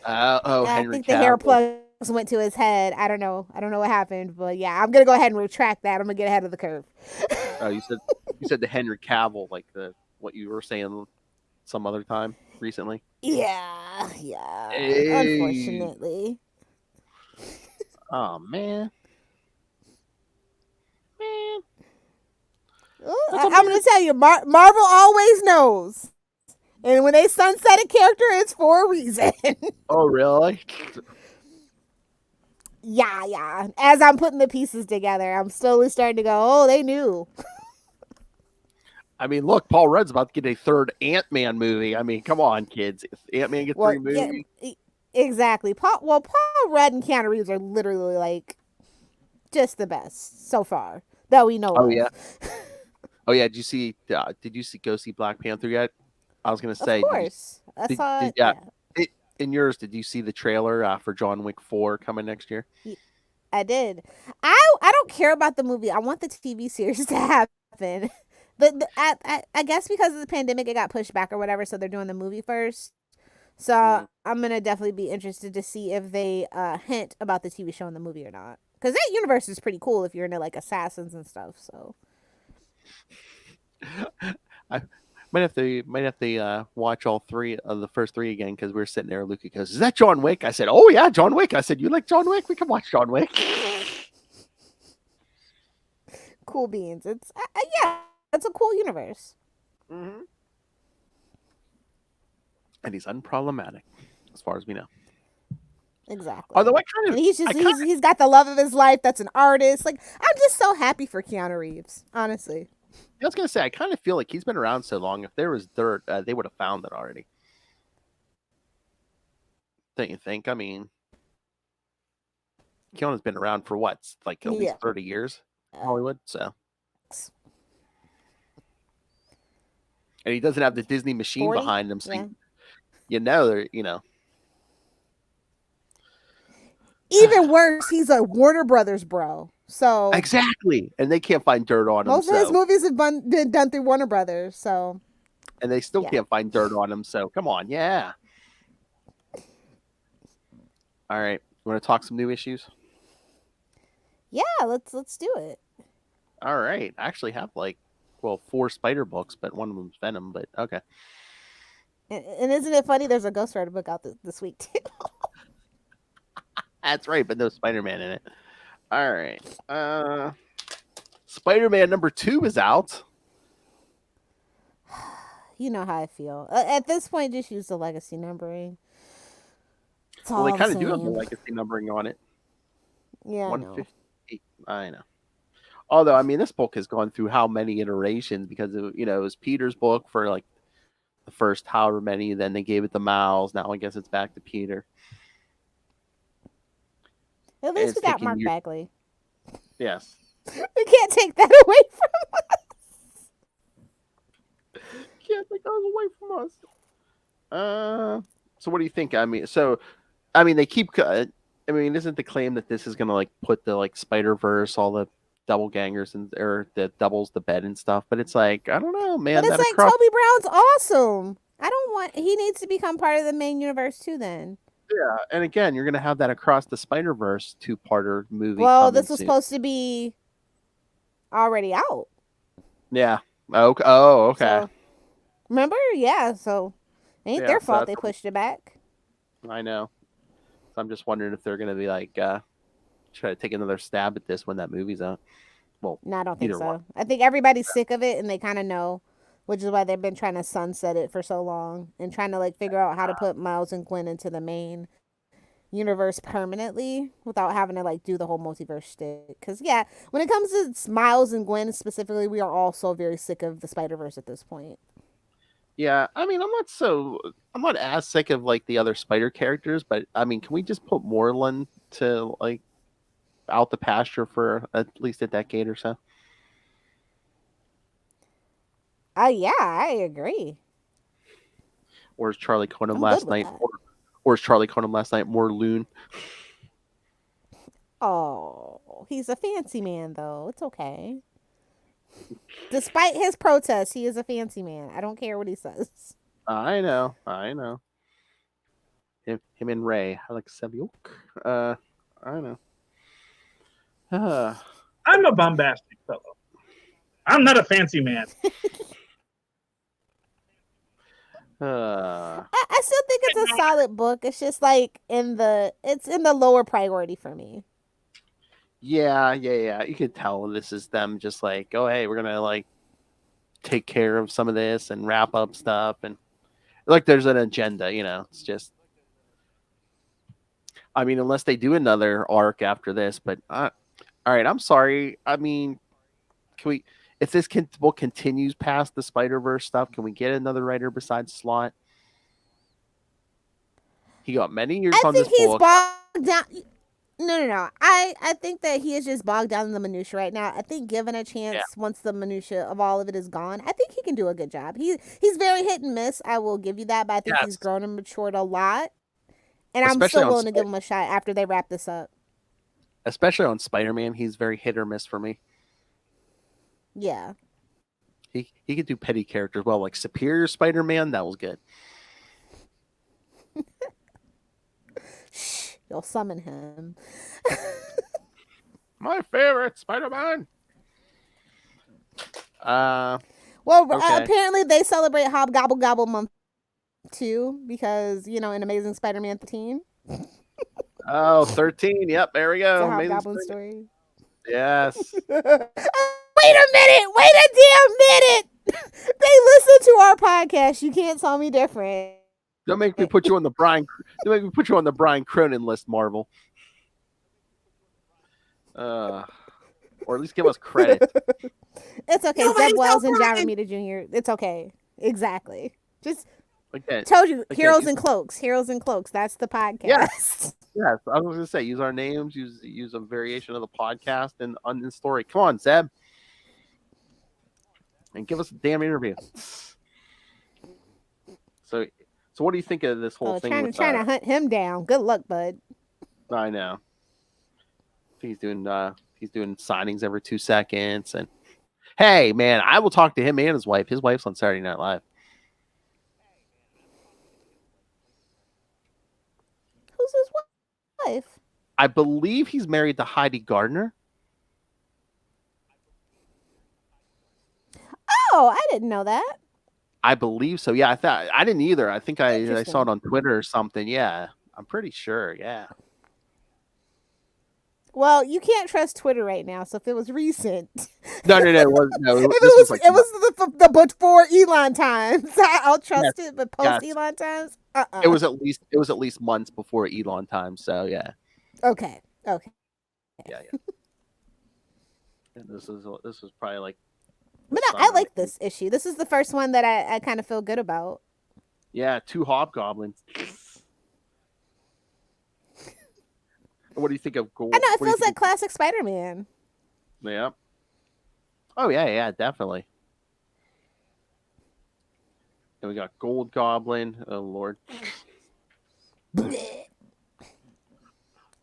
S4: Yeah,
S9: Henry
S4: I think
S9: Cavill.
S4: the hair plugs went to his head. I don't know what happened, but yeah, I'm gonna go ahead and retract that. I'm gonna get ahead of the curve.
S9: Oh, you said the Henry Cavill, like what you were saying some other time recently.
S4: Yeah.
S9: Hey.
S4: Unfortunately.
S9: Oh man.
S4: I'm gonna tell you, Marvel always knows, and when they sunset a character, it's for a reason.
S9: Oh really?
S4: Yeah. As I'm putting the pieces together, I'm slowly starting to go, oh, they knew.
S9: I mean, look, Paul Rudd's about to get a third Ant-Man movie. I mean, come on, kids. If Ant-Man gets 3 movies.
S4: Yeah, exactly. Paul Rudd and Keanu Reeves are literally like just the best so far that we know of.
S9: Yeah. Oh yeah, did you see go see Black Panther yet? I was gonna say,
S4: of course. I saw it.
S9: Yeah. In yours, did you see the trailer for John Wick 4 coming next year?
S4: I did. I don't care about the movie. I want the TV series to happen. I guess because of the pandemic, it got pushed back or whatever, so they're doing the movie first. So I'm gonna definitely be interested to see if they hint about the TV show in the movie or not. Because that universe is pretty cool if you're into like assassins and stuff. So
S9: I might have to watch all 3 of the first 3 again, because we were sitting there. Luke goes, "Is that John Wick?" I said, "Oh yeah, John Wick." I said, "You like John Wick? We can watch John Wick."
S4: Cool beans. It's yeah, it's a cool universe.
S9: Mm-hmm. And he's unproblematic, as far as we know.
S4: Exactly.
S9: Although
S4: he's got the love of his life. That's an artist. Like, I'm just so happy for Keanu Reeves. Honestly.
S9: I was gonna say, I kind of feel like he's been around so long. If there was dirt, they would have found it already. Don't you think? I mean, Keanu's been around for what, like at least 30 years in Hollywood. So, and he doesn't have the Disney machine
S4: 40?
S9: behind him, so
S4: yeah.
S9: you know.
S4: Even worse, he's a Warner Brothers bro. So
S9: exactly, and they can't find dirt on him.
S4: Most of his movies have been done through Warner Brothers, so
S9: and they still can't find dirt on him. So come on, yeah. All right, you want to talk some new issues?
S4: Yeah, let's do it.
S9: All right, I actually have 4 Spider books, but one of them's Venom. But okay.
S4: And isn't it funny? There's a Ghost Rider book out this week too.
S9: That's right, but no Spider-Man in it. All right. Spider-Man number 2 is out.
S4: You know how I feel. At this point, just use the legacy numbering.
S9: Well, they kind of do have the legacy numbering on it.
S4: Yeah,
S9: 158. I know. Although, I mean, this book has gone through how many iterations, because it was Peter's book for like the first however many. Then they gave it to Miles. Now I guess it's back to Peter.
S4: At least we got Mark Bagley.
S9: Yes.
S4: We can't take that away from us.
S9: Can't take those away from us. So what do you think? I mean, they keep. I mean, isn't the claim that this is gonna put the Spider-Verse, all the doppelgangers or that doubles the bed and stuff. But it's like, I don't know, man.
S4: But it's
S9: that
S4: like Toby Brown's awesome. I don't want. He needs to become part of the main universe too. Then.
S9: Yeah, and again, you're gonna have that Across the Spider-Verse 2-parter movie.
S4: Well,
S9: coming
S4: this was
S9: soon.
S4: supposed to be already out.
S9: Yeah. Okay. Oh, okay.
S4: So, remember? Yeah. So, ain't their fault they pushed it back.
S9: I know. So I'm just wondering if they're gonna be like try to take another stab at this when that movie's out. Well,
S4: no, I don't think so.
S9: One.
S4: I think everybody's sick of it, and they kind of know, which is why they've been trying to sunset it for so long and trying to like figure out how to put Miles and Gwen into the main universe permanently without having to like do the whole multiverse shtick. Because yeah, when it comes to Miles and Gwen specifically, we are all so very sick of the Spider-Verse at this point.
S9: Yeah, I mean, I'm not as sick of like the other Spider characters, but I mean, can we just put Moreland to like out the pasture for at least a decade or so?
S4: Yeah, I agree.
S9: Or is Charlie Conan last night? Or is Charlie Conan last night more loon?
S4: Oh, he's a fancy man, though. It's okay. Despite his protests, he is a fancy man. I don't care what he says.
S9: I know. Him and Ray, I like Seviok. I know.
S10: I'm a bombastic fellow. I'm not a fancy man.
S4: I still think it's a solid book. It's just like it's in the lower priority for me.
S9: Yeah. You can tell this is them just like, oh hey, we're gonna like take care of some of this and wrap up stuff, and like there's an agenda, It's just, I mean, unless they do another arc after this, but all right, I'm sorry. I mean, can we? If this book continues past the Spider-Verse stuff, can we get another writer besides Slott? He got many years on this book.
S4: I think he's bogged down. No. I think that he is just bogged down in the minutia right now. I think given a chance, once the minutia of all of it is gone, I think he can do a good job. He's very hit and miss. I will give you that, but I think he's grown and matured a lot. And I'm still willing to give him a shot after they wrap this up.
S9: Especially on Spider-Man, he's very hit or miss for me.
S4: Yeah.
S9: He could do petty characters well, like Superior Spider-Man. That was good.
S4: Shh, you'll summon him.
S9: My favorite Spider-Man.
S4: Well,
S9: okay.
S4: Apparently they celebrate Hobgoble Gobble month too, because in Amazing Spider-Man 13.
S9: Oh, 13. Yep, there we go.
S4: It's a Hobgoblin story.
S9: Yes.
S4: Wait a minute! Wait a damn minute! They listen to our podcast. You can't tell me different.
S9: Don't make me put you on the Brian. Don't make me put you on the Brian Cronin list, Marvel. Or at least give us credit.
S4: It's okay. Zeb Wells and John Romita Jr. It's okay. Exactly. Just told you. Heroes and Cloaks. Heroes and Cloaks. That's the podcast.
S9: Yes. I was gonna say use our names. Use a variation of the podcast and on the story. Come on, Zeb. And give us a damn interview. So what do you think of this whole thing?
S4: Trying to hunt him down. Good luck, bud.
S9: I know. I think he's doing signings every 2 seconds. And hey, man, I will talk to him and his wife. His wife's on Saturday Night Live.
S4: Who's his wife?
S9: I believe he's married to Heidi Gardner.
S4: Oh, I didn't know that.
S9: I believe so. Yeah, I didn't either. I think I saw it on Twitter or something. Yeah, I'm pretty sure. Yeah.
S4: Well, you can't trust Twitter right now. So if it was recent,
S9: no, it wasn't. No,
S4: it was the before Elon times. I'll trust it, but post Elon times,
S9: It was at least months before Elon times. So yeah.
S4: Okay.
S9: Yeah. And this was probably like.
S4: But no, I like this issue. This is the first one that I kind of feel good about.
S9: Yeah, 2 hobgoblins. What do you think of Gold?
S4: I know, it feels like classic Spider-Man.
S9: Yeah. Oh, yeah, definitely. And we got Gold Goblin. Oh, Lord.
S4: Hate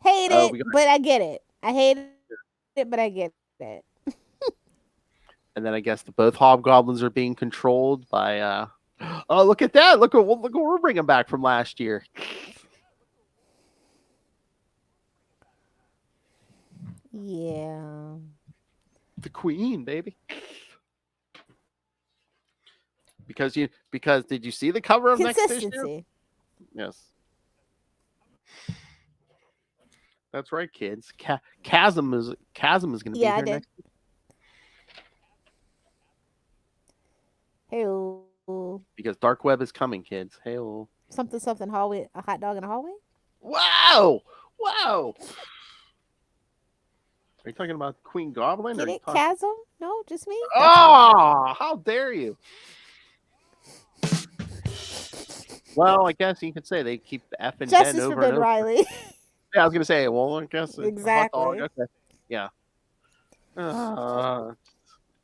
S4: it, but I get it. I hate it, but I get it.
S9: And then I guess both hobgoblins are being controlled by. Oh, look at that! Look what we're bringing back from last year.
S4: Yeah.
S9: The queen, baby. Because did you see the cover of next issue?
S4: Consistency.
S9: Yes. That's right, kids. Chasm is going to be
S4: Yeah, I
S9: here
S4: did.
S9: next.
S4: Hey,
S9: Because Dark Web is coming, kids. Hey,
S4: something hallway, a hot dog in a hallway.
S9: wow. Are you talking about Queen Goblin?
S4: Get
S9: or
S4: it, Chasm? No, just me.
S9: Oh, how dare you! Well, I guess you could say they keep effing
S4: Justice
S9: Ben
S4: for
S9: over
S4: Ben
S9: and over.
S4: Riley.
S9: Yeah, I was gonna say. Well, I guess it's
S4: Exactly.
S9: a hot dog. Okay. Yeah.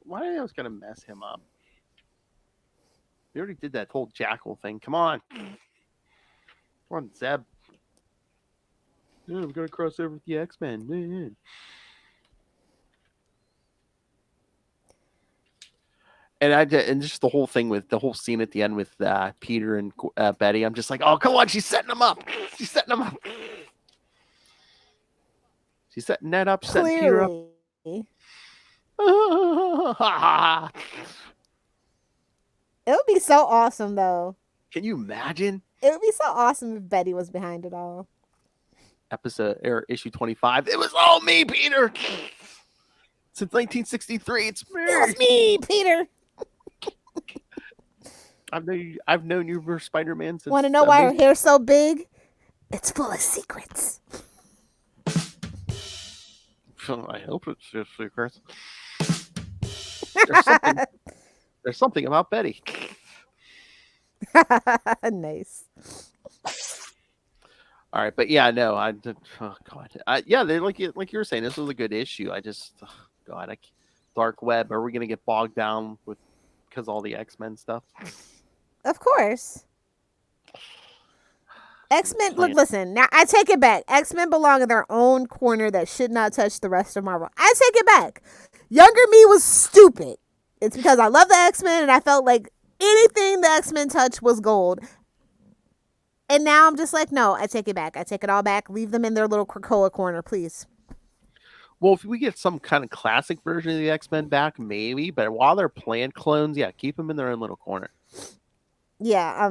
S9: Why I was gonna mess him up? We already did that whole Jackal thing. Come on, Zeb. Yeah, we're gonna cross over with the X-Men. And just the whole thing with the whole scene at the end with Peter and Betty. I'm just like, oh, come on, she's setting them up. She's setting Ned up, setting Peter up.
S4: It would be so awesome, though.
S9: Can you imagine?
S4: It would be so awesome if Betty was behind it all.
S9: Issue 25. It was all me, Peter. Since 1963, it's me.
S4: It was me, Peter.
S9: I've known you for Spider-Man since.
S4: Want to know why her hair's so big? It's full of secrets.
S9: I hope it's just secrets. There's something about Betty.
S4: Nice.
S9: All right, but yeah, no, oh god, yeah, they like you were saying, this was a good issue. Dark Web. Are we gonna get bogged down with because all the X-Men stuff?
S4: Of course. X-Men, look, listen, now I take it back. X-Men belong in their own corner that should not touch the rest of Marvel. I take it back. Younger me was stupid. It's because I love the X-Men and I felt like anything the X-Men touched was gold. And now I'm just like, no, I take it back. I take it all back. Leave them in their little Krakoa corner, please.
S9: Well, if we get some kind of classic version of the X-Men back, maybe. But while they're playing clones, yeah, keep them in their own little corner.
S4: Yeah,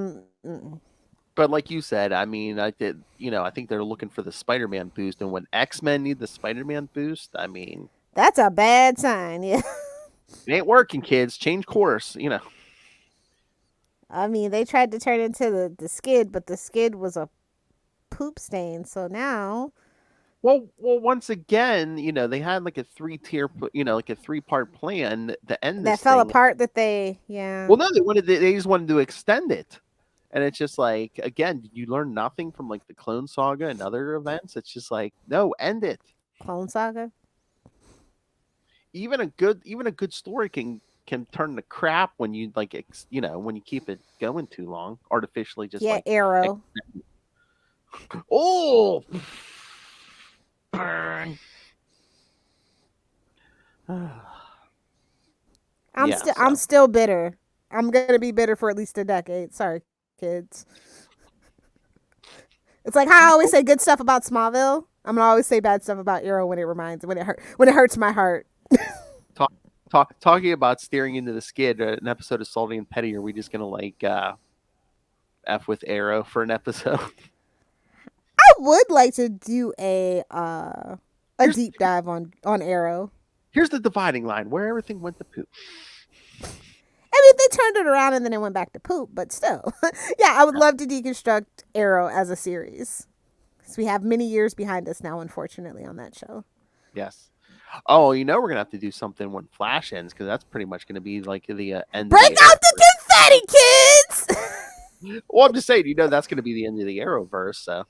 S9: But like you said, I mean, I think they're looking for the Spider-Man boost, and when X-Men need the Spider-Man boost, I mean,
S4: that's a bad sign. Yeah,
S9: it ain't working, kids. Change course,
S4: I mean, they tried to turn into the Skid, but the Skid was a poop stain. So now,
S9: well, once again, they had like a 3-tier, like a 3-part plan to end this
S4: that fell
S9: thing.
S4: apart. Yeah.
S9: Well, no, they just wanted to extend it. And it's just like, again, you learn nothing from like the Clone Saga and other events. It's just like, no, end it.
S4: Clone Saga.
S9: Even a good story can turn to crap when you when you keep it going too long, artificially. Just
S4: Arrow.
S9: Oh, burn.
S4: I'm still bitter. I'm gonna be bitter for at least a decade. Sorry, kids. It's like how I always say good stuff about Smallville. I'm gonna always say bad stuff about Arrow when it hurts my heart.
S9: Talking about steering into the Skid, an episode of Salty and Petty. Are we just gonna F with Arrow for an episode?
S4: I would like to do a deep dive on Arrow.
S9: Here's the dividing line where everything went to poop.
S4: I mean, they turned it around and then it went back to poop, but still. Yeah, I would love to deconstruct Arrow as a series. Because we have many years behind us now, unfortunately, on that show.
S9: Yes. Oh, we're going to have to do something when Flash ends, because that's pretty much going to be like the end
S4: Break
S9: of the
S4: out the confetti, kids!
S9: Well, I'm just saying, that's going to be the end of the Arrowverse, so.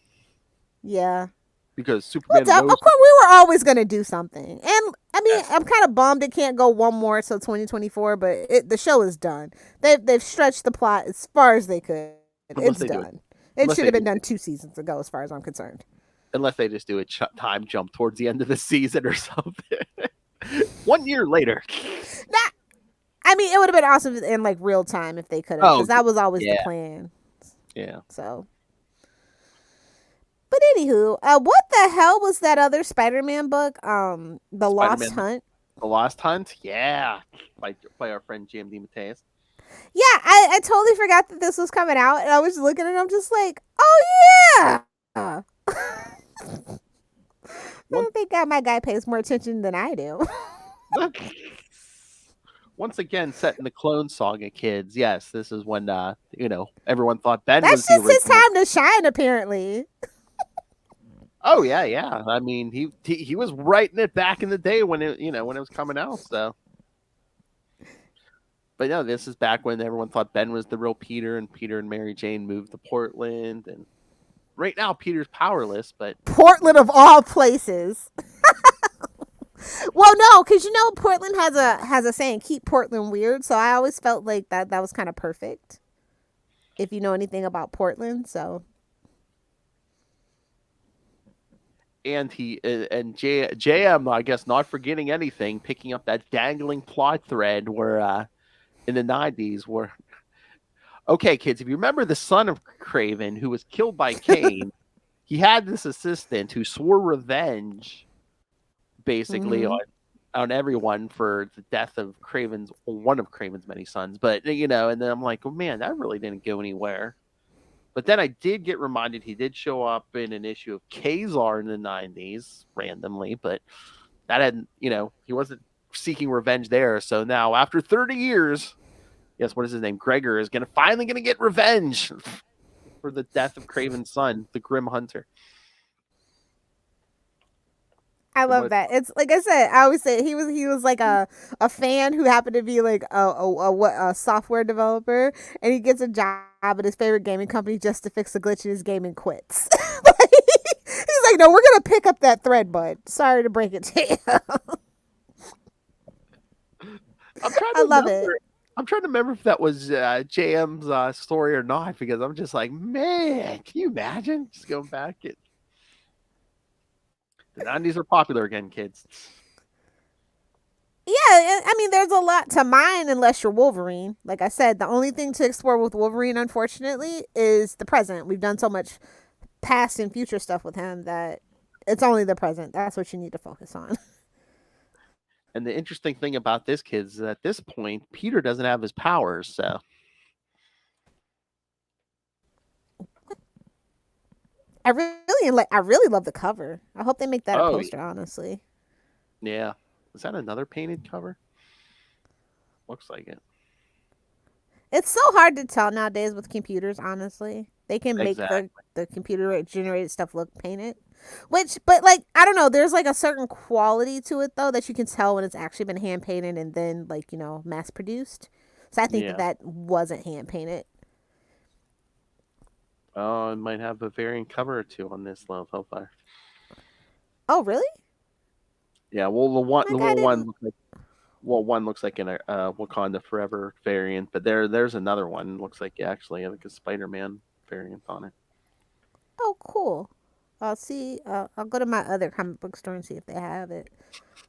S4: Yeah.
S9: Because Superman
S4: of course, we were always going to do something. And, I mean, I'm kind of bummed it can't go one more till 2024, but the show is done. They've stretched the plot as far as they could. It's done. It should have been done 2 seasons ago, as far as I'm concerned.
S9: Unless they just do a time jump towards the end of the season or something. 1 year later.
S4: I mean, it would have been awesome in like real time if they could have, because that was always the plan.
S9: Yeah.
S4: So, but anywho, what the hell was that other Spider-Man book? The Lost Hunt.
S9: The Lost Hunt, yeah, by our friend JMD Mateus.
S4: Yeah, I totally forgot that this was coming out, and I was looking at it, I'm just like, oh yeah. I think my guy pays more attention than I do.
S9: Once again, set in the Clone Saga, kids. Yes, this is when everyone thought Ben
S4: That's
S9: was the original.
S4: That's just his time to shine, apparently.
S9: Oh yeah. I mean, he was writing it back in the day when it was coming out. So, but no, this is back when everyone thought Ben was the real Peter, and Peter and Mary Jane moved to Portland, and right now Peter's powerless. But
S4: Portland of all places. Well, no, because Portland has a saying, keep Portland weird. So I always felt like that was kind of perfect. If you know anything about Portland, so.
S9: And JM, I guess, not forgetting anything, picking up that dangling plot thread where in the 90s where, okay, kids, if you remember the son of Craven who was killed by Cain, he had this assistant who swore revenge basically on everyone for the death of one of Craven's many sons. But, and then I'm like, oh man, that really didn't go anywhere. But then I did get reminded he did show up in an issue of Kazar in the 90s randomly, but that hadn't, he wasn't seeking revenge there. So now after 30 years, yes, what is his name? Gregor is finally going to get revenge for the death of Craven's son, the Grim Hunter.
S4: I love that. It's like I said, I always say he was like a fan who happened to be like a software developer, and he gets a job at his favorite gaming company just to fix a glitch in his game and quits. He's like, no, we're gonna pick up that thread, bud. Sorry to break it to you. I love it.
S9: I'm trying to remember if that was JM's story or not, because I'm just like, man, can you imagine just going back at the 90s are popular again, kids.
S4: Yeah, I mean, there's a lot to mine unless you're Wolverine. Like I said, the only thing to explore with Wolverine, unfortunately, is the present. We've done so much past and future stuff with him that it's only the present. That's what you need to focus on.
S9: And the interesting thing about this, kids, is at this point, Peter doesn't have his powers, so.
S4: I really love the cover. I hope they make that a poster, honestly.
S9: Yeah. Is that another painted cover? Looks like it.
S4: It's so hard to tell nowadays with computers, honestly. They can make the computer generated stuff look painted. But like, I don't know, there's like a certain quality to it though that you can tell when it's actually been hand painted and then like, mass produced. So I think that wasn't hand painted.
S9: Oh, it might have a variant cover or two on this Lilith Hellfire.
S4: Oh, really?
S9: Yeah, well, one looks like an Wakanda Forever variant, but there's another one. Looks like actually like a Spider-Man variant on it.
S4: Oh, cool. I'll see. I'll go to my other comic book store and see if they have it.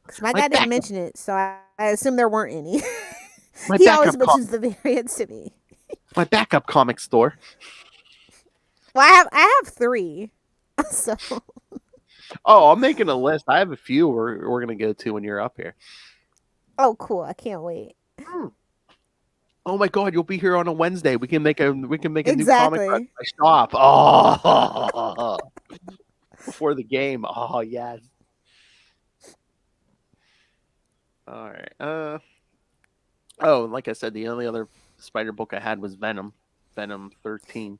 S4: Because my guy didn't mention it, so I assume there weren't any. He always mentions the variants to me.
S9: My backup comic store.
S4: Well, I have 3. So.
S9: Oh, I'm making a list. I have a few we're gonna go to when you're up here.
S4: Oh, cool! I can't wait.
S9: Oh my God, you'll be here on a Wednesday. We can make a new comic run at my shop. Oh, before the game. Oh yes. All right. Oh, like I said, the only other Spider book I had was Venom 13.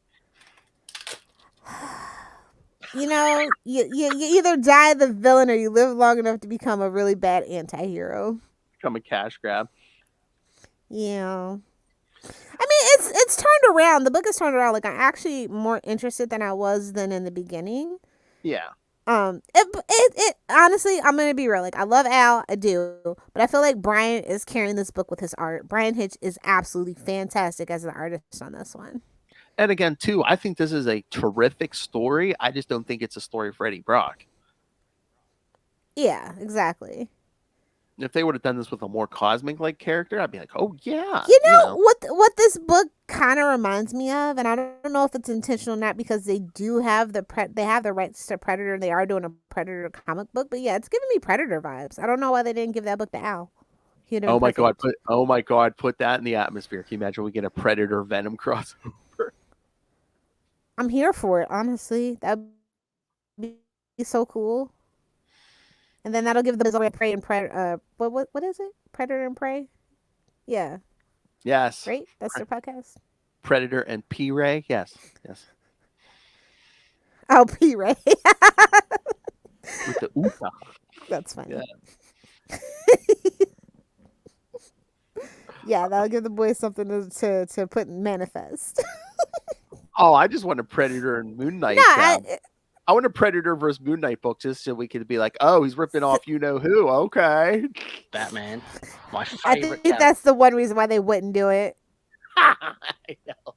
S4: You either die the villain or you live long enough to become a really bad anti-hero.
S9: Become a cash grab.
S4: Yeah. I mean, it's turned around. The book has turned around. Like, I'm actually more interested than I was than in the beginning.
S9: Yeah.
S4: It honestly, I'm gonna be real. Like, I love Al, I do, but I feel like Brian is carrying this book with his art. Brian Hitch is absolutely fantastic as an artist on this one.
S9: And again, too, I think this is a terrific story. I just don't think it's a story for Eddie Brock.
S4: Yeah, exactly.
S9: if they would have done this with a more cosmic-like character, I'd be like, oh yeah.
S4: You know what this book kind of reminds me of, and I don't know if it's intentional or not, because they do have they have the rights to Predator, and they are doing a Predator comic book. But yeah, it's giving me Predator vibes. I don't know why they didn't give that book to Al.
S9: Oh my god! Put that in the atmosphere. Can you imagine we get a Predator Venom crossover?
S4: I'm here for it. Honestly, that'd be so cool. And then that'll give the Prey and Predator. What is it? Predator and Prey. Yeah.
S9: Yes.
S4: Right. That's their podcast.
S9: Predator and P-Ray. Yes.
S4: Oh, P-Ray.
S9: With the Uta.
S4: That's funny.
S9: Yeah.
S4: Yeah, that'll give the boys something to put in manifest.
S9: Oh, I just want a Predator and Moon Knight.
S4: No,
S9: I want a Predator versus Moon Knight book just so we could be like, oh, he's ripping off you know who. Okay.
S5: Batman. My favorite
S4: I think
S5: character.
S4: that's the one reason why they wouldn't do it.
S9: I know.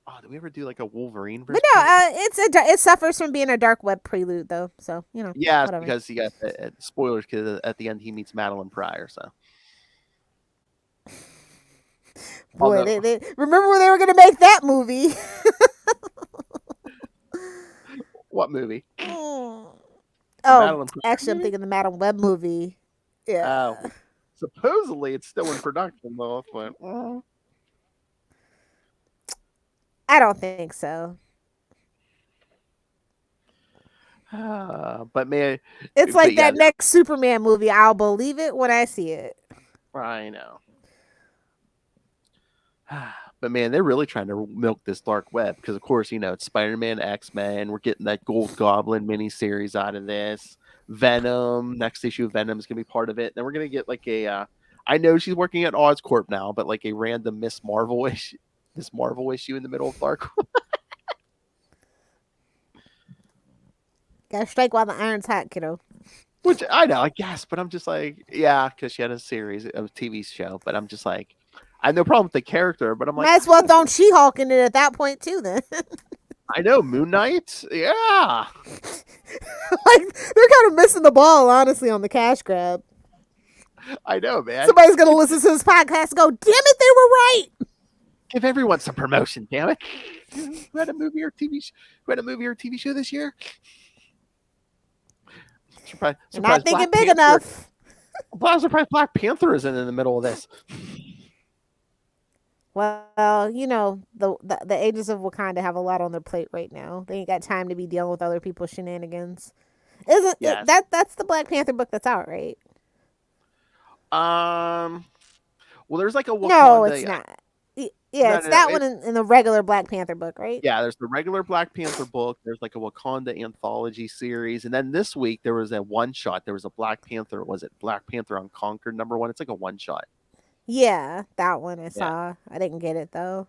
S9: Oh, did we ever do like a Wolverine versus?
S4: But no, it suffers from being a dark web prelude though. So
S9: Yeah,
S4: whatever.
S9: because he got spoilers because at the end he meets Madeline Pryor. So.
S4: Boy, they remember when they were going to make that movie.
S9: What movie?
S4: Oh,
S9: Madeline Pryor
S4: actually, I'm thinking the Madam Web movie. Yeah.
S9: Oh, supposedly it's still in production though. But
S4: I don't think so.
S9: but man,
S4: It's like that next Superman movie. I'll believe it when I see it.
S9: I know. But man, they're really trying to milk this dark web because, of course, it's Spider-Man, X-Men. We're getting that Gold Goblin miniseries out of this. Venom, next issue of Venom is going to be part of it. Then we're going to get like a, I know she's working at Oscorp now, but like a random Miss Marvel issue in the middle of dark web.
S4: Gotta strike while the iron's hot, kiddo.
S9: Which I know, I guess, but I'm just like, yeah, because she had a TV show, but I'm just like, I have no problem with the character, but I'm like,
S4: might as well throw She-Hulk in it at that point too. Then
S9: I know Moon Knight, yeah.
S4: Like they're kind of missing the ball, honestly, on the cash grab.
S9: I know, man.
S4: Somebody's gonna listen to this podcast and go, "Damn it, they were right."
S9: Give everyone some promotion, damn it. Who had a movie or TV show this year?
S4: You're not thinking big enough.
S9: But I'm surprised Black Panther isn't in the middle of this.
S4: Well, the Ages of Wakanda have a lot on their plate right now. They ain't got time to be dealing with other people's shenanigans. That's the Black Panther book that's out, right?
S9: Well, there's like a Wakanda.
S4: No, it's not. Yeah, one in the regular Black Panther book, right?
S9: Yeah, there's the regular Black Panther book. There's like a Wakanda anthology series, and then this week there was a one shot. There was a Black Panther. Was it Black Panther Unconquered #1? It's like a one shot.
S4: Yeah, that one I saw. I didn't get it though.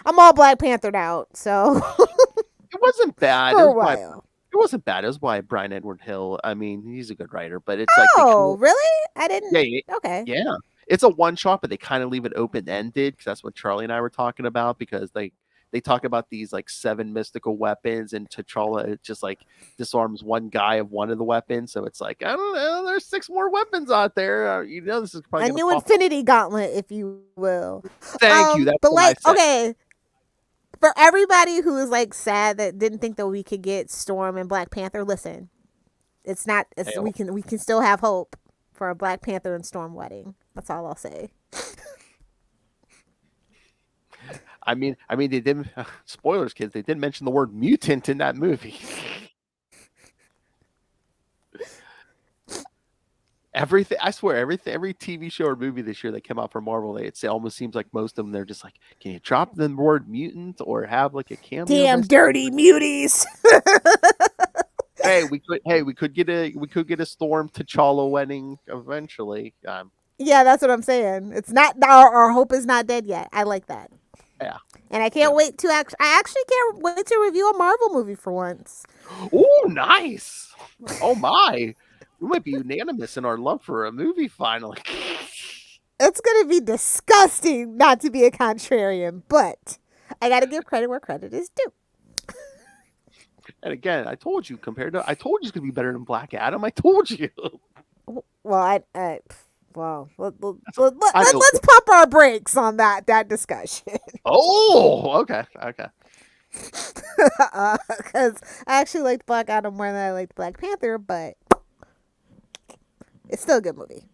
S4: I'm all Black Panthered out, so
S9: it wasn't bad.
S4: For a while.
S9: It wasn't bad. It was by Brian Edward Hill. I mean, he's a good writer, but it's
S4: really? I didn't.
S9: Yeah.
S4: Okay.
S9: Yeah. It's a one shot, but they kind of leave it open ended because that's what Charlie and I were talking about. Because they talk about these like 7 mystical weapons, and T'Challa just like disarms one guy of one of the weapons. So it's like, I don't know, there's 6 more weapons out there. This is probably
S4: a new Infinity Gauntlet, if you will.
S9: Thank you. That's
S4: but
S9: what I said.
S4: okay, for everybody who is like sad that didn't think that we could get Storm and Black Panther, listen, it's not. We can still have hope for a Black Panther and Storm wedding. That's all I'll say.
S9: I mean, they didn't. Spoilers, kids. They did mention the word mutant in that movie. Everything. I swear, every TV show or movie this year that came out for Marvel, it almost seems like most of them they're just like, can you drop the word mutant or have like a cameo?
S4: Damn dirty muties.
S9: Hey, we could get a Storm T'Challa wedding eventually.
S4: Yeah, that's what I'm saying. It's not our hope is not dead yet. I like that.
S9: Yeah.
S4: And I can't wait to I actually can't wait to review a Marvel movie for once.
S9: Oh, nice. Oh my. We might be unanimous in our love for a movie finally.
S4: It's going to be disgusting not to be a contrarian, but I got to give credit where credit is due.
S9: And again, I told you I told you it's gonna be better than Black Adam. I told you.
S4: Well, let's pump our brakes on that discussion.
S9: Oh, okay.
S4: Because I actually liked Black Adam more than I liked Black Panther, but it's still a good movie.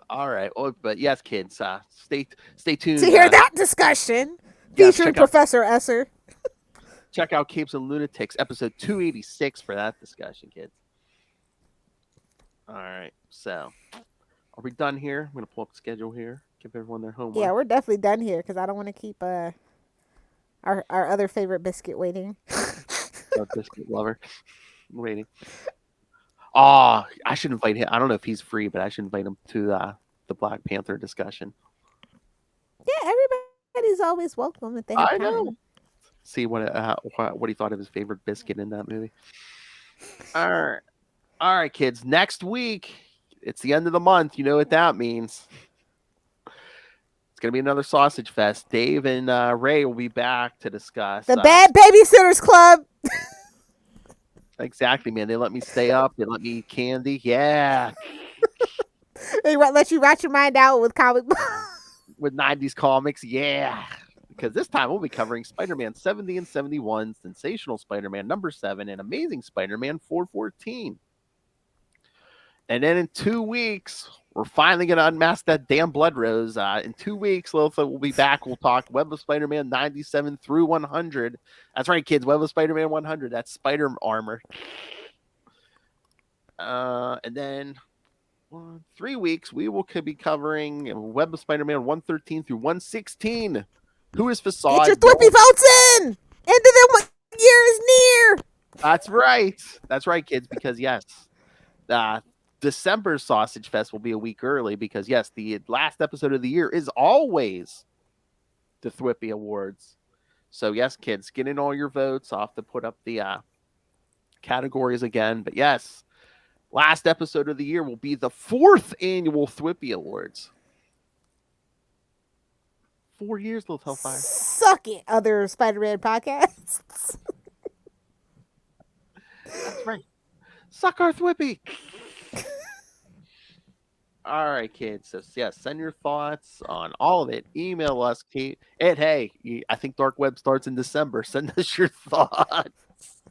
S9: All right. Oh, but yes, kids, stay tuned
S4: To hear that discussion featuring Professor Esser.
S9: Check out Capes and Lunatics, episode 286 for that discussion, kids. All right. So, are we done here? I'm going to pull up the schedule here. Give everyone their homework.
S4: Yeah, we're definitely done here because I don't want to keep our other favorite biscuit waiting.
S9: Our biscuit lover waiting. Oh, I should invite him. I don't know if he's free, but I should invite him to the Black Panther discussion.
S4: Yeah, everybody's always welcome if they have time.
S9: Know. See what he thought of his favorite biscuit in that movie. All right, kids. Next week, it's the end of the month. You know what that means. It's gonna be another sausage fest. Dave and Ray will be back to discuss
S4: the Bad Babysitters Club.
S9: Exactly, man. They let me stay up. They let me eat candy. Yeah.
S4: They let you rat your mind out with comic books.
S9: With 90s comics. Yeah. Because this time we'll be covering Spider-Man 70 and 71, Sensational Spider-Man number 7, and Amazing Spider-Man 414. And then in 2 weeks, we're finally going to unmask that damn Blood Rose. In 2 weeks, Lilith will be back. We'll talk Web of Spider-Man 97 through 100. That's right, kids. Web of Spider-Man 100. That's Spider Armor. And then 3 weeks, we will be covering Web of Spider-Man 113 through 116. Who is Facade?
S4: Get your Thwippy votes in! End of the year is near!
S9: That's right. That's right, kids, because yes, December Sausage Fest will be a week early because yes, the last episode of the year is always the Thwippy Awards. So yes, kids, get in all your votes. I'll have to put up the categories again. But yes, last episode of the year will be the 4th annual Thwippy Awards. 4 years, Little Hellfire.
S4: Suck it, other Spider-Man podcasts.
S9: That's right. Suck our Thwippy. All right, kids. So, yes, send your thoughts on all of it. Email us, Kate. And hey, I think Dark Web starts in December. Send us your thoughts.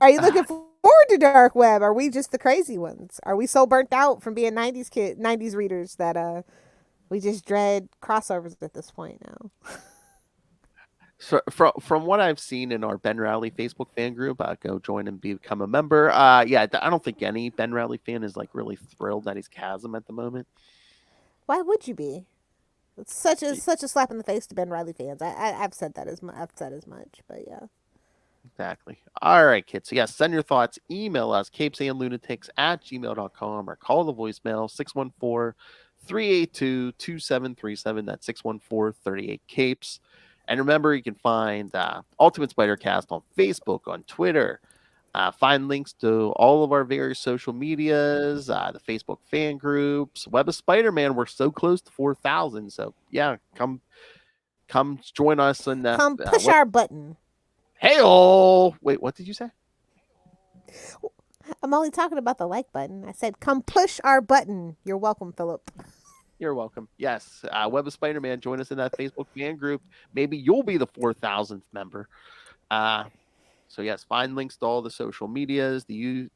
S4: Are you looking forward to Dark Web? Are we just the crazy ones? Are we so burnt out from being 90s readers that we just dread crossovers at this point now?
S9: So from what I've seen in our Ben Rally Facebook fan group, go join and become a member. Yeah, I don't think any Ben Rally fan is like really thrilled that he's Chasm at the moment.
S4: Why would you be? It's such a slap in the face to Ben Riley fans. I've said that I've said as much, but yeah.
S9: Exactly. All right, kids. So, yes, send your thoughts. Email us, CapesandLunatics@gmail.com, or call the voicemail, 614-382-2737. That's 614-38-CAPES. And remember, you can find Ultimate Spider-Cast on Facebook, on Twitter. Find links to all of our various social medias, the Facebook fan groups, Web of Spider-Man. We're so close to 4,000. So, yeah, come join us. And
S4: come push our button.
S9: Hey-oh! Wait, what did you say?
S4: I'm only talking about the like button. I said, come push our button. You're welcome, Philip.
S9: You're welcome. Yes, Web of Spider-Man, join us in that Facebook fan group. Maybe you'll be the 4,000th member. So yes, find links to all the social medias, the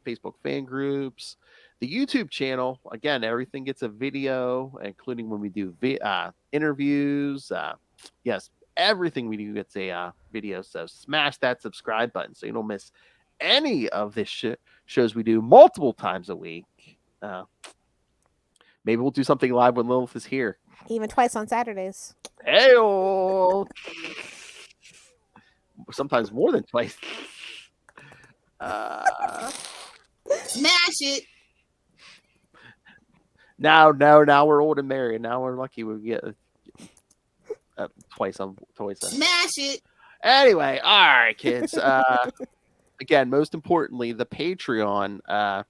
S9: Facebook fan groups, the YouTube channel. Again, everything gets a video, including when we do interviews. Yes, everything we do gets a video. So smash that subscribe button so you don't miss any of the shows we do multiple times a week. Maybe we'll do something live when Lilith is here.
S4: Even twice on Saturdays.
S9: Hey-oh! Sometimes more than twice.
S7: Smash it.
S9: Now we're old and married. Now we're lucky we get twice on.
S7: Smash it.
S9: Anyway, all right, kids. Again, most importantly, the Patreon.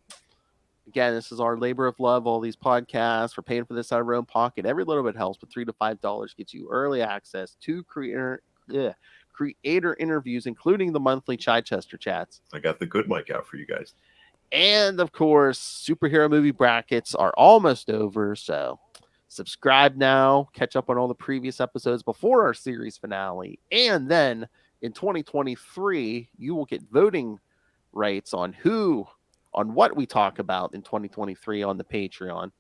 S9: Again, this is our labor of love. All these podcasts, we're paying for this out of our own pocket. Every little bit helps, but $3 to $5 gets you early access to creator creator interviews, including the monthly Chichester chats.
S8: I got the good mic out for you guys.
S9: And of course, superhero movie brackets are almost over, so subscribe now, catch up on all the previous episodes before our series finale, and then in 2023, you will get voting rights on what we talk about in 2023 on the Patreon.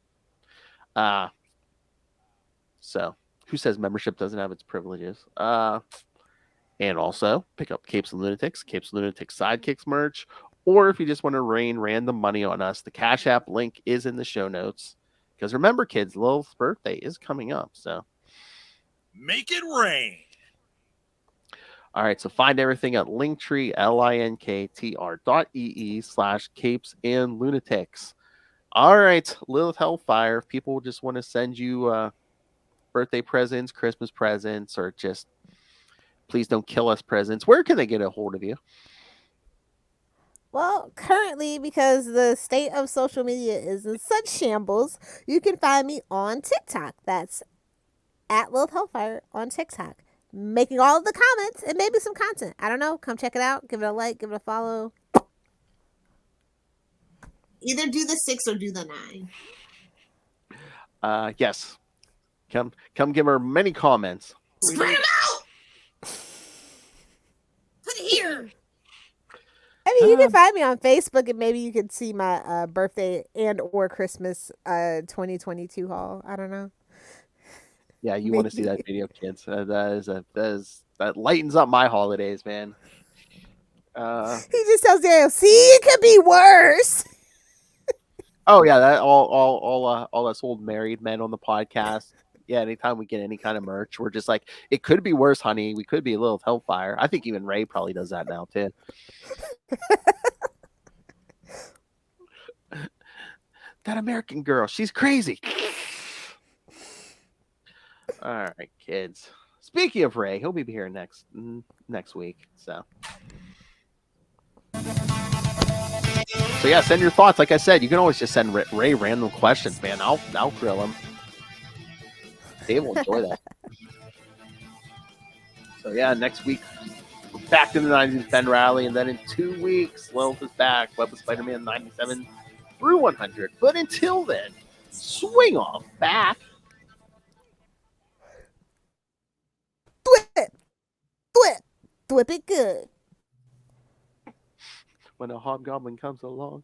S9: So who says membership doesn't have its privileges? And also pick up Capes and Lunatics Sidekicks merch, or if you just want to rain random money on us, the Cash App link is in the show notes. Because remember, kids, Lilith's birthday is coming up, so
S6: make it rain.
S9: All right, so find everything at Linktree, linktr.ee/Capes and Lunatics. All right, Lilith Hellfire. If people just want to send you birthday presents, Christmas presents, or just please don't kill us presents, where can they get a hold of you?
S4: Well, currently, because the state of social media is in such shambles, you can find me on TikTok. That's at Lilith Hellfire on TikTok. Making all of the comments and maybe some content. I don't know. Come check it out. Give it a like. Give it a follow.
S7: Either do the 6 or do the 9.
S9: Yes. Come give her many comments.
S7: Spread them out! Put it here!
S4: I mean, you can find me on Facebook, and maybe you could see my birthday and or Christmas 2022 haul. I don't know.
S9: Yeah, you want to see that video, kids. That lightens up my holidays, man.
S4: He just tells Daniel, see, it could be worse.
S9: Oh yeah, that all us old married men on the podcast. Yeah, anytime we get any kind of merch, we're just like, it could be worse, honey. We could be a little hellfire. I think even Ray probably does that now too. That American girl, she's crazy. All right, kids. Speaking of Ray, he'll be here next week. So yeah, send your thoughts. Like I said, you can always just send Ray random questions, man. I'll grill him. Dave will enjoy that. So yeah, next week we're back to the 90s Ben Rally, and then in 2 weeks, Lilith is back. Web of Spider-Man 97 through 100. But until then, swing off back.
S4: Thwip it good.
S9: When a hobgoblin comes along.